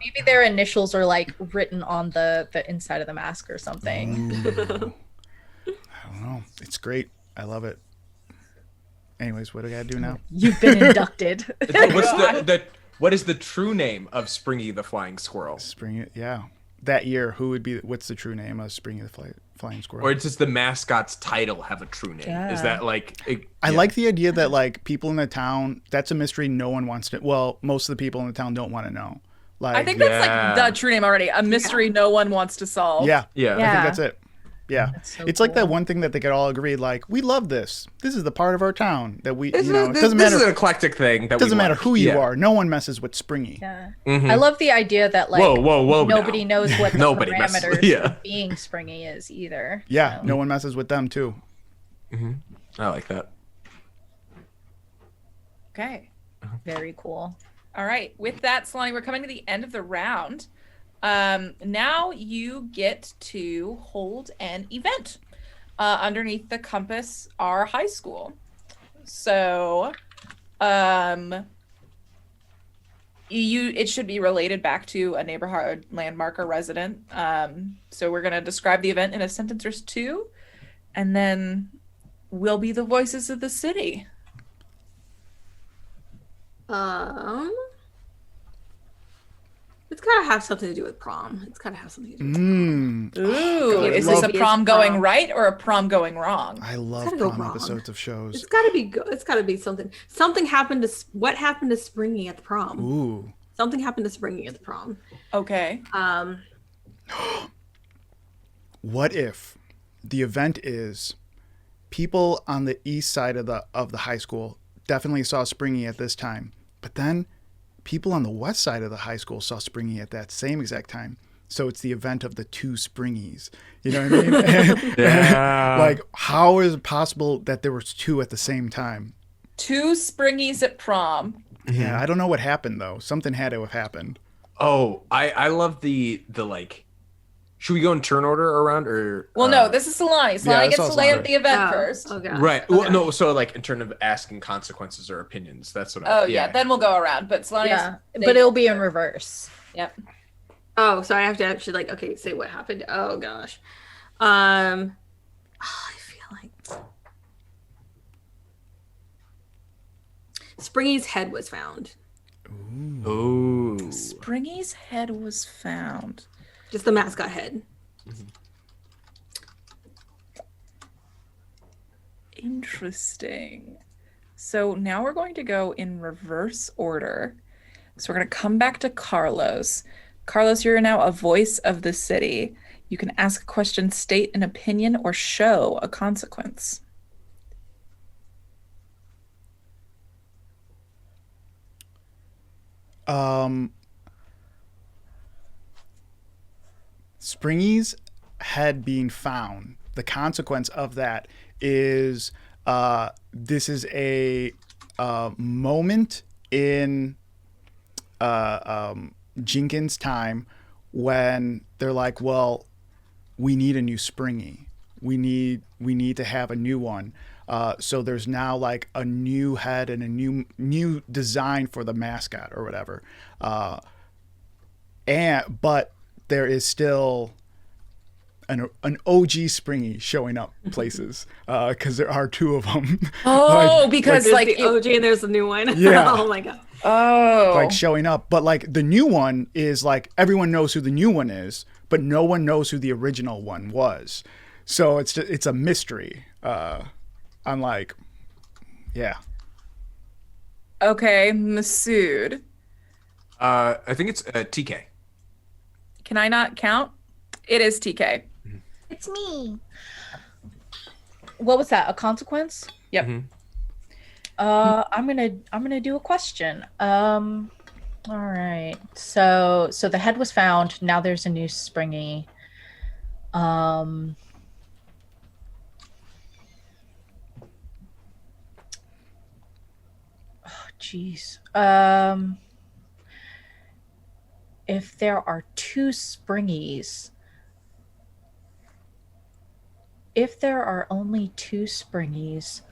Speaker 5: maybe their initials are like written on the inside of the mask or something.
Speaker 3: I don't know. It's great. I love it. Anyways, what do I gotta do now?
Speaker 5: You've been inducted.
Speaker 4: what is the true name of Springy the Flying Squirrel?
Speaker 3: Springy, yeah. That year, what's the true name of Springy the Flying Squirrel?
Speaker 4: Or does the mascot's title have a true name?
Speaker 5: Yeah.
Speaker 4: Is that like?
Speaker 3: I like the idea that people in the town, that's a mystery no one wants to, well, most of the people in the town don't want to know.
Speaker 1: I think that's
Speaker 4: Yeah.
Speaker 1: like the true name already. A mystery no one wants to solve.
Speaker 3: yeah.
Speaker 4: Yeah.
Speaker 3: I
Speaker 5: Yeah.
Speaker 3: think that's it. Yeah.
Speaker 5: That's so
Speaker 3: It's like that
Speaker 5: cool.
Speaker 3: one thing that they could all agree, like, we love this. This is the part of our town that we,
Speaker 4: This,
Speaker 3: you know, it
Speaker 4: this,
Speaker 3: doesn't
Speaker 4: this
Speaker 3: matter.
Speaker 4: is an eclectic thing. That
Speaker 3: It doesn't
Speaker 4: we
Speaker 3: matter
Speaker 4: like.
Speaker 3: who you
Speaker 4: Yeah.
Speaker 3: are. No one messes with Springy.
Speaker 5: Yeah.
Speaker 4: Mhm.
Speaker 5: I love the idea that like
Speaker 4: Whoa,
Speaker 5: nobody
Speaker 4: now.
Speaker 5: knows what the
Speaker 4: Nobody messes-
Speaker 5: parameters
Speaker 4: yeah.
Speaker 5: of being springy is either.
Speaker 3: Yeah,
Speaker 5: so.
Speaker 3: no one messes with them too.
Speaker 4: I like that.
Speaker 1: Okay.
Speaker 5: Very cool.
Speaker 1: All right. With that, Solani, we're coming to the end of the round. Now you get to hold an event. Underneath the compass are high school. So, it should be related back to a neighborhood landmark or resident. So we're gonna describe the event in a sentence or two, and then we'll be the voices of the city.
Speaker 2: It's gotta have something to do with prom. It's gotta have something to do with
Speaker 1: Ooh,
Speaker 2: God,
Speaker 1: is
Speaker 2: love
Speaker 1: this a
Speaker 2: it.
Speaker 1: prom
Speaker 2: It's
Speaker 1: going
Speaker 2: prom.
Speaker 1: right or a prom going wrong?
Speaker 3: I love
Speaker 2: gotta go
Speaker 3: prom
Speaker 2: wrong.
Speaker 3: episodes of shows.
Speaker 2: It's gotta be good. It's gotta be something. Something happened to what happened to Springy at the prom?
Speaker 3: Ooh.
Speaker 2: Something happened to Springy at the prom.
Speaker 1: Okay.
Speaker 3: What if the event is people on the east side of the high school definitely saw Springy at this time, but then people on the west side of the high school saw Springy at that same exact time. So it's the event of the two Springies. You know what I mean?
Speaker 4: Yeah.
Speaker 3: Like, how is it possible that there was two at the same time?
Speaker 1: Two Springies at prom.
Speaker 3: Yeah, I don't know what happened though. Something had to have happened.
Speaker 4: Oh, I love the like. Should we go in turn order around or?
Speaker 1: Well, no, this is Solani. Solani
Speaker 3: yeah,
Speaker 1: gets
Speaker 3: it's
Speaker 1: to
Speaker 3: all
Speaker 1: lay
Speaker 3: Solani.
Speaker 1: out the event
Speaker 2: Oh,
Speaker 1: first.
Speaker 2: oh, gosh.
Speaker 4: Right.
Speaker 2: Okay.
Speaker 4: Well, no. So like in terms of asking consequences or opinions. That's what.
Speaker 1: Oh yeah, then we'll go around. But Solani,
Speaker 5: Yeah, but it'll be in reverse.
Speaker 1: Yep.
Speaker 2: Oh, so I have to actually like okay, say what happened. Oh gosh. I feel like Springy's head was found.
Speaker 4: Ooh.
Speaker 1: Springy's head was found.
Speaker 2: Just the mascot head.
Speaker 1: Interesting. So now we're going to go in reverse order. So we're going to come back to Carlos. Carlos, you're now a voice of the city. You can ask a question, state an opinion, or show a consequence.
Speaker 3: Springy's head being found, the consequence of that is this is a moment in Jenkins' time when they're like, well, we need a new Springy. We need to have a new one. So there's now like a new head and a new design for the mascot or whatever. But there is still an OG Springy showing up places because there are two of them.
Speaker 1: Oh, because
Speaker 2: There's
Speaker 1: like
Speaker 2: the OG and there's the new one.
Speaker 3: Yeah.
Speaker 2: Oh my god.
Speaker 3: like showing up. But like the new one is like everyone knows who the new one is, but no one knows who the original one was. So it's a mystery. I'm like, yeah.
Speaker 1: Okay, Masood.
Speaker 4: I think it's TK.
Speaker 1: Can I not count? It is TK.
Speaker 5: It's me. What was that? A consequence?
Speaker 1: Yep.
Speaker 5: I'm gonna do a question. All right. So the head was found. Now there's a new Springy. Oh, jeez. If there are two Springies, if there are only two Springies,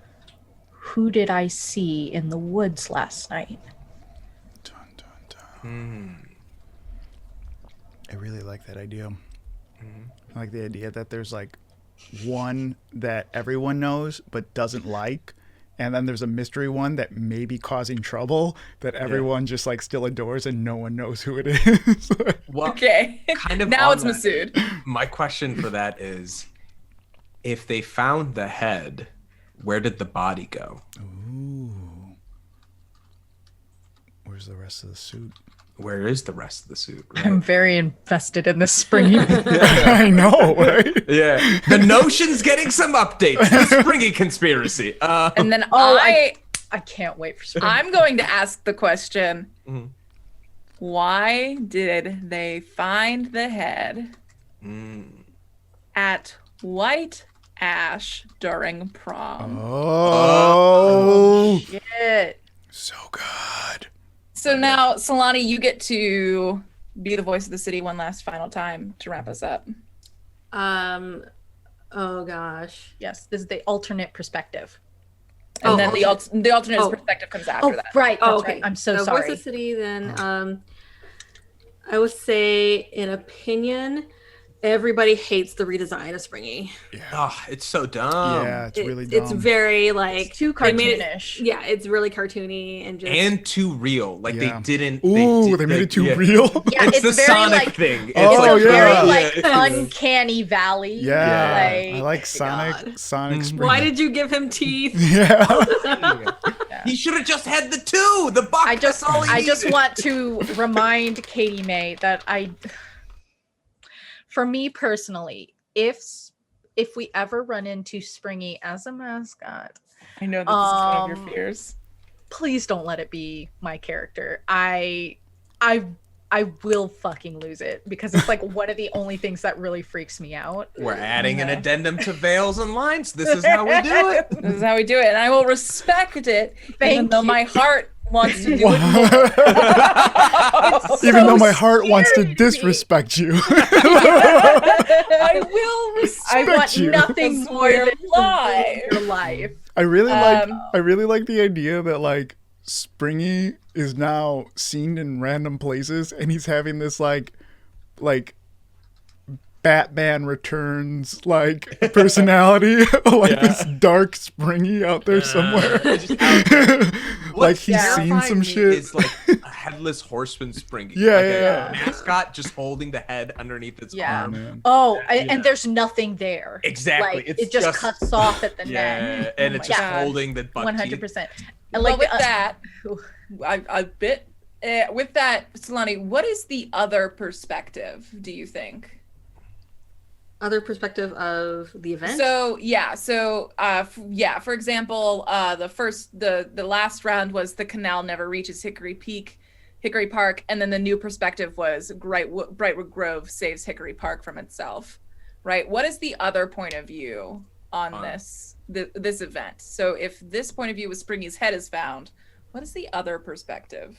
Speaker 5: who did I see in the woods last night?
Speaker 3: Dun, dun, dun. I really like that idea. I like the idea that there's like one that everyone knows but doesn't like, and then there's a mystery one that may be causing trouble that everyone just like still adores and no one knows who it is.
Speaker 4: Well,
Speaker 1: Okay.
Speaker 4: kind of
Speaker 1: Now
Speaker 4: on
Speaker 1: it's
Speaker 4: that,
Speaker 1: Masood.
Speaker 4: My question for that is, if they found the head, where did the body go?
Speaker 3: Ooh. Where's the rest of the suit?
Speaker 4: where is the rest of the suit? Right?
Speaker 5: I'm very invested in this springy.
Speaker 3: I know, right?
Speaker 4: Yeah, the Notion's getting some updates. The Springy conspiracy.
Speaker 1: And then
Speaker 5: I can't wait for spring.
Speaker 1: I'm going to ask the question:
Speaker 4: Mhm.
Speaker 1: Why did they find the head at White Ash during prom?
Speaker 3: Oh,
Speaker 5: Shit.
Speaker 3: so good.
Speaker 1: So now, Solani, you get to be the voice of the city one last final time to wrap us up.
Speaker 2: Oh gosh.
Speaker 5: Yes, this is the alternate perspective.
Speaker 1: And then the alternate
Speaker 2: Oh.
Speaker 1: perspective comes after that.
Speaker 5: Right.
Speaker 2: Oh,
Speaker 5: That's
Speaker 2: okay.
Speaker 5: right. I'm so
Speaker 2: Voice
Speaker 5: sorry.
Speaker 2: of City, then I would say, in opinion, everybody hates the redesign of Springy.
Speaker 4: Oh, it's so dumb.
Speaker 3: Yeah, it's really dumb.
Speaker 2: It's very like
Speaker 5: It's too
Speaker 2: they made
Speaker 5: cartoonish.
Speaker 2: Yeah, it's really cartoony and just
Speaker 4: And too real. Like
Speaker 3: Yeah.
Speaker 4: they didn't.
Speaker 3: Ooh, they made it too real.
Speaker 5: Yeah,
Speaker 4: It's the
Speaker 5: very
Speaker 4: Sonic
Speaker 5: like
Speaker 4: thing. It's
Speaker 3: Oh,
Speaker 4: like,
Speaker 3: yeah.
Speaker 5: very like
Speaker 4: yeah, it is.
Speaker 5: uncanny valley.
Speaker 3: Yeah, I like
Speaker 2: God.
Speaker 3: Sonic. Sonic Spring.
Speaker 2: why did you give him teeth?
Speaker 3: Yeah.
Speaker 4: He should have just had the two. The buck.
Speaker 5: I just
Speaker 4: that's all he
Speaker 5: I just
Speaker 4: needed.
Speaker 5: want to remind Katie May that for me personally, if we ever run into Springy as a mascot,
Speaker 1: I know that this is one of your
Speaker 5: Um,
Speaker 1: fears.
Speaker 5: please don't let it be my character. I will fucking lose it because it's like one of the only things that really freaks me out.
Speaker 4: We're adding an
Speaker 1: Yeah.
Speaker 4: addendum to veils and lines. This is how we do it.
Speaker 1: This is how we do it, and I will respect it, even
Speaker 5: Thank
Speaker 1: though
Speaker 5: you.
Speaker 1: my heart wants to do it.
Speaker 3: Even though my
Speaker 5: so
Speaker 3: heart wants to
Speaker 5: scary.
Speaker 3: disrespect you.
Speaker 1: I will respect
Speaker 5: I want
Speaker 3: you.
Speaker 5: nothing
Speaker 1: That's
Speaker 5: more
Speaker 1: why you're
Speaker 5: than to
Speaker 1: alive.
Speaker 5: ruin your life.
Speaker 3: I really like
Speaker 1: Um,
Speaker 3: the idea that like Springy is now seen in random places and he's having this like Batman Returns like personality, like this dark Springy out there somewhere.
Speaker 4: Just out there.
Speaker 3: Like
Speaker 4: What's
Speaker 3: he's seen
Speaker 4: terrifying
Speaker 3: some
Speaker 4: me
Speaker 3: shit.
Speaker 4: Is like a headless horseman Springy.
Speaker 3: Yeah,
Speaker 4: like
Speaker 3: yeah,
Speaker 4: a mascot just holding the head underneath its
Speaker 5: Yeah.
Speaker 3: Oh,
Speaker 4: arm.
Speaker 3: man.
Speaker 5: Oh,
Speaker 4: Yeah.
Speaker 5: and there's nothing there.
Speaker 4: Exactly.
Speaker 5: Like,
Speaker 4: It's
Speaker 5: it just
Speaker 4: just-
Speaker 5: cuts off at the
Speaker 4: Yeah,
Speaker 5: neck.
Speaker 4: and
Speaker 5: Oh
Speaker 4: it's
Speaker 5: my
Speaker 4: just
Speaker 5: God.
Speaker 4: holding the butt
Speaker 5: 100%. And
Speaker 1: Well,
Speaker 5: like
Speaker 1: with that, with that, Solani, what is the other perspective? Do you think?
Speaker 2: Other perspective of the event.
Speaker 1: For example, the last round was the canal never reaches Hickory Park, and then the new perspective was Brightwood Grove saves Hickory Park from itself, right? What is the other point of view on this event? So if this point of view was Springy's head is found, what is the other perspective?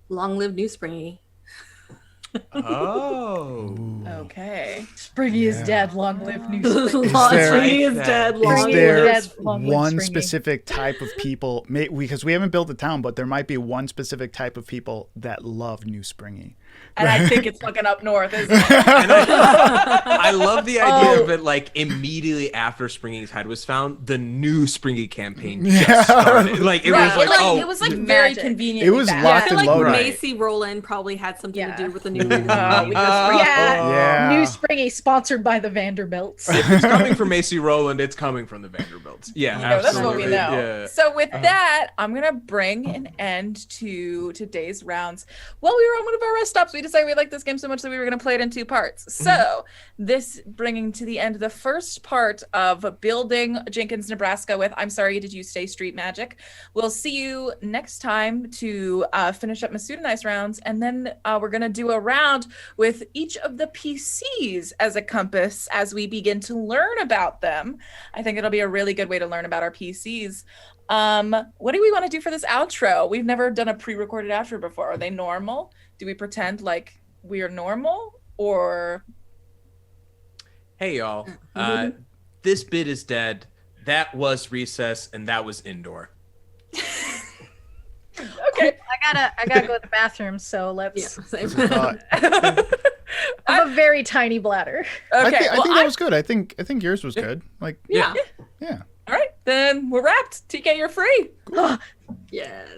Speaker 2: Long live New Springy.
Speaker 4: Oh.
Speaker 1: Okay.
Speaker 5: Springy is
Speaker 3: Yeah.
Speaker 5: dead. Long live New
Speaker 2: Long
Speaker 5: Springy.
Speaker 3: there-
Speaker 2: Springy is
Speaker 4: Like
Speaker 2: dead.
Speaker 4: that.
Speaker 3: Is
Speaker 2: Long
Speaker 5: Springy
Speaker 3: there
Speaker 5: dead, long live
Speaker 3: one
Speaker 5: Springy.
Speaker 3: specific type of people, because we haven't built a town, but there might be one specific type of people that love New Springy.
Speaker 1: And I think it's fucking up north, isn't it?
Speaker 4: And I love the idea
Speaker 5: Oh.
Speaker 4: of it like immediately after Springy's head was found, the new Springy campaign
Speaker 3: Yeah.
Speaker 4: just started. Like it
Speaker 1: Right.
Speaker 4: was like,
Speaker 1: it was like
Speaker 5: magic.
Speaker 1: very convenient.
Speaker 3: It was
Speaker 2: I
Speaker 3: locked
Speaker 2: feel
Speaker 3: and
Speaker 2: like
Speaker 3: loaded.
Speaker 2: Macy Rowland probably had something
Speaker 5: Yeah.
Speaker 2: to do with the new
Speaker 1: Yeah.
Speaker 3: Yeah.
Speaker 5: New Springy, sponsored by the Vanderbilts.
Speaker 4: if it's coming from Macy Rowland, it's coming from the Vanderbilts. Yeah,
Speaker 1: You know, that's what
Speaker 4: absolutely.
Speaker 1: we know.
Speaker 4: Yeah.
Speaker 1: So with that, I'm gonna bring an end to today's rounds. While we were on one of our rest stops, we decided we liked this game so much that we were gonna play it in two parts. So this bringing to the end the first part of building Jenkins, Nebraska with I'm Sorry, Did You Stay Street Magic. We'll see you next time to finish up Masood and I's rounds, and then we're gonna do a round with each of the PCs as a compass as we begin to learn about them. I think it'll be a really good way to learn about our PCs. What do we want to do for this outro? We've never done a pre-recorded outro before. Are they normal? Do we pretend like we are normal, or
Speaker 4: Hey y'all, this bit is dead. That was recess, and that was indoor.
Speaker 1: okay?
Speaker 5: I gotta go to the bathroom, so let's.
Speaker 2: Yeah.
Speaker 3: Uh,
Speaker 5: I have a very tiny bladder.
Speaker 3: I
Speaker 1: Okay,
Speaker 3: think, I
Speaker 1: well,
Speaker 3: think that was good. I think yours was good. Like,
Speaker 1: yeah.
Speaker 3: yeah.
Speaker 1: All right, then we're wrapped. TK, you're free.
Speaker 2: Yes.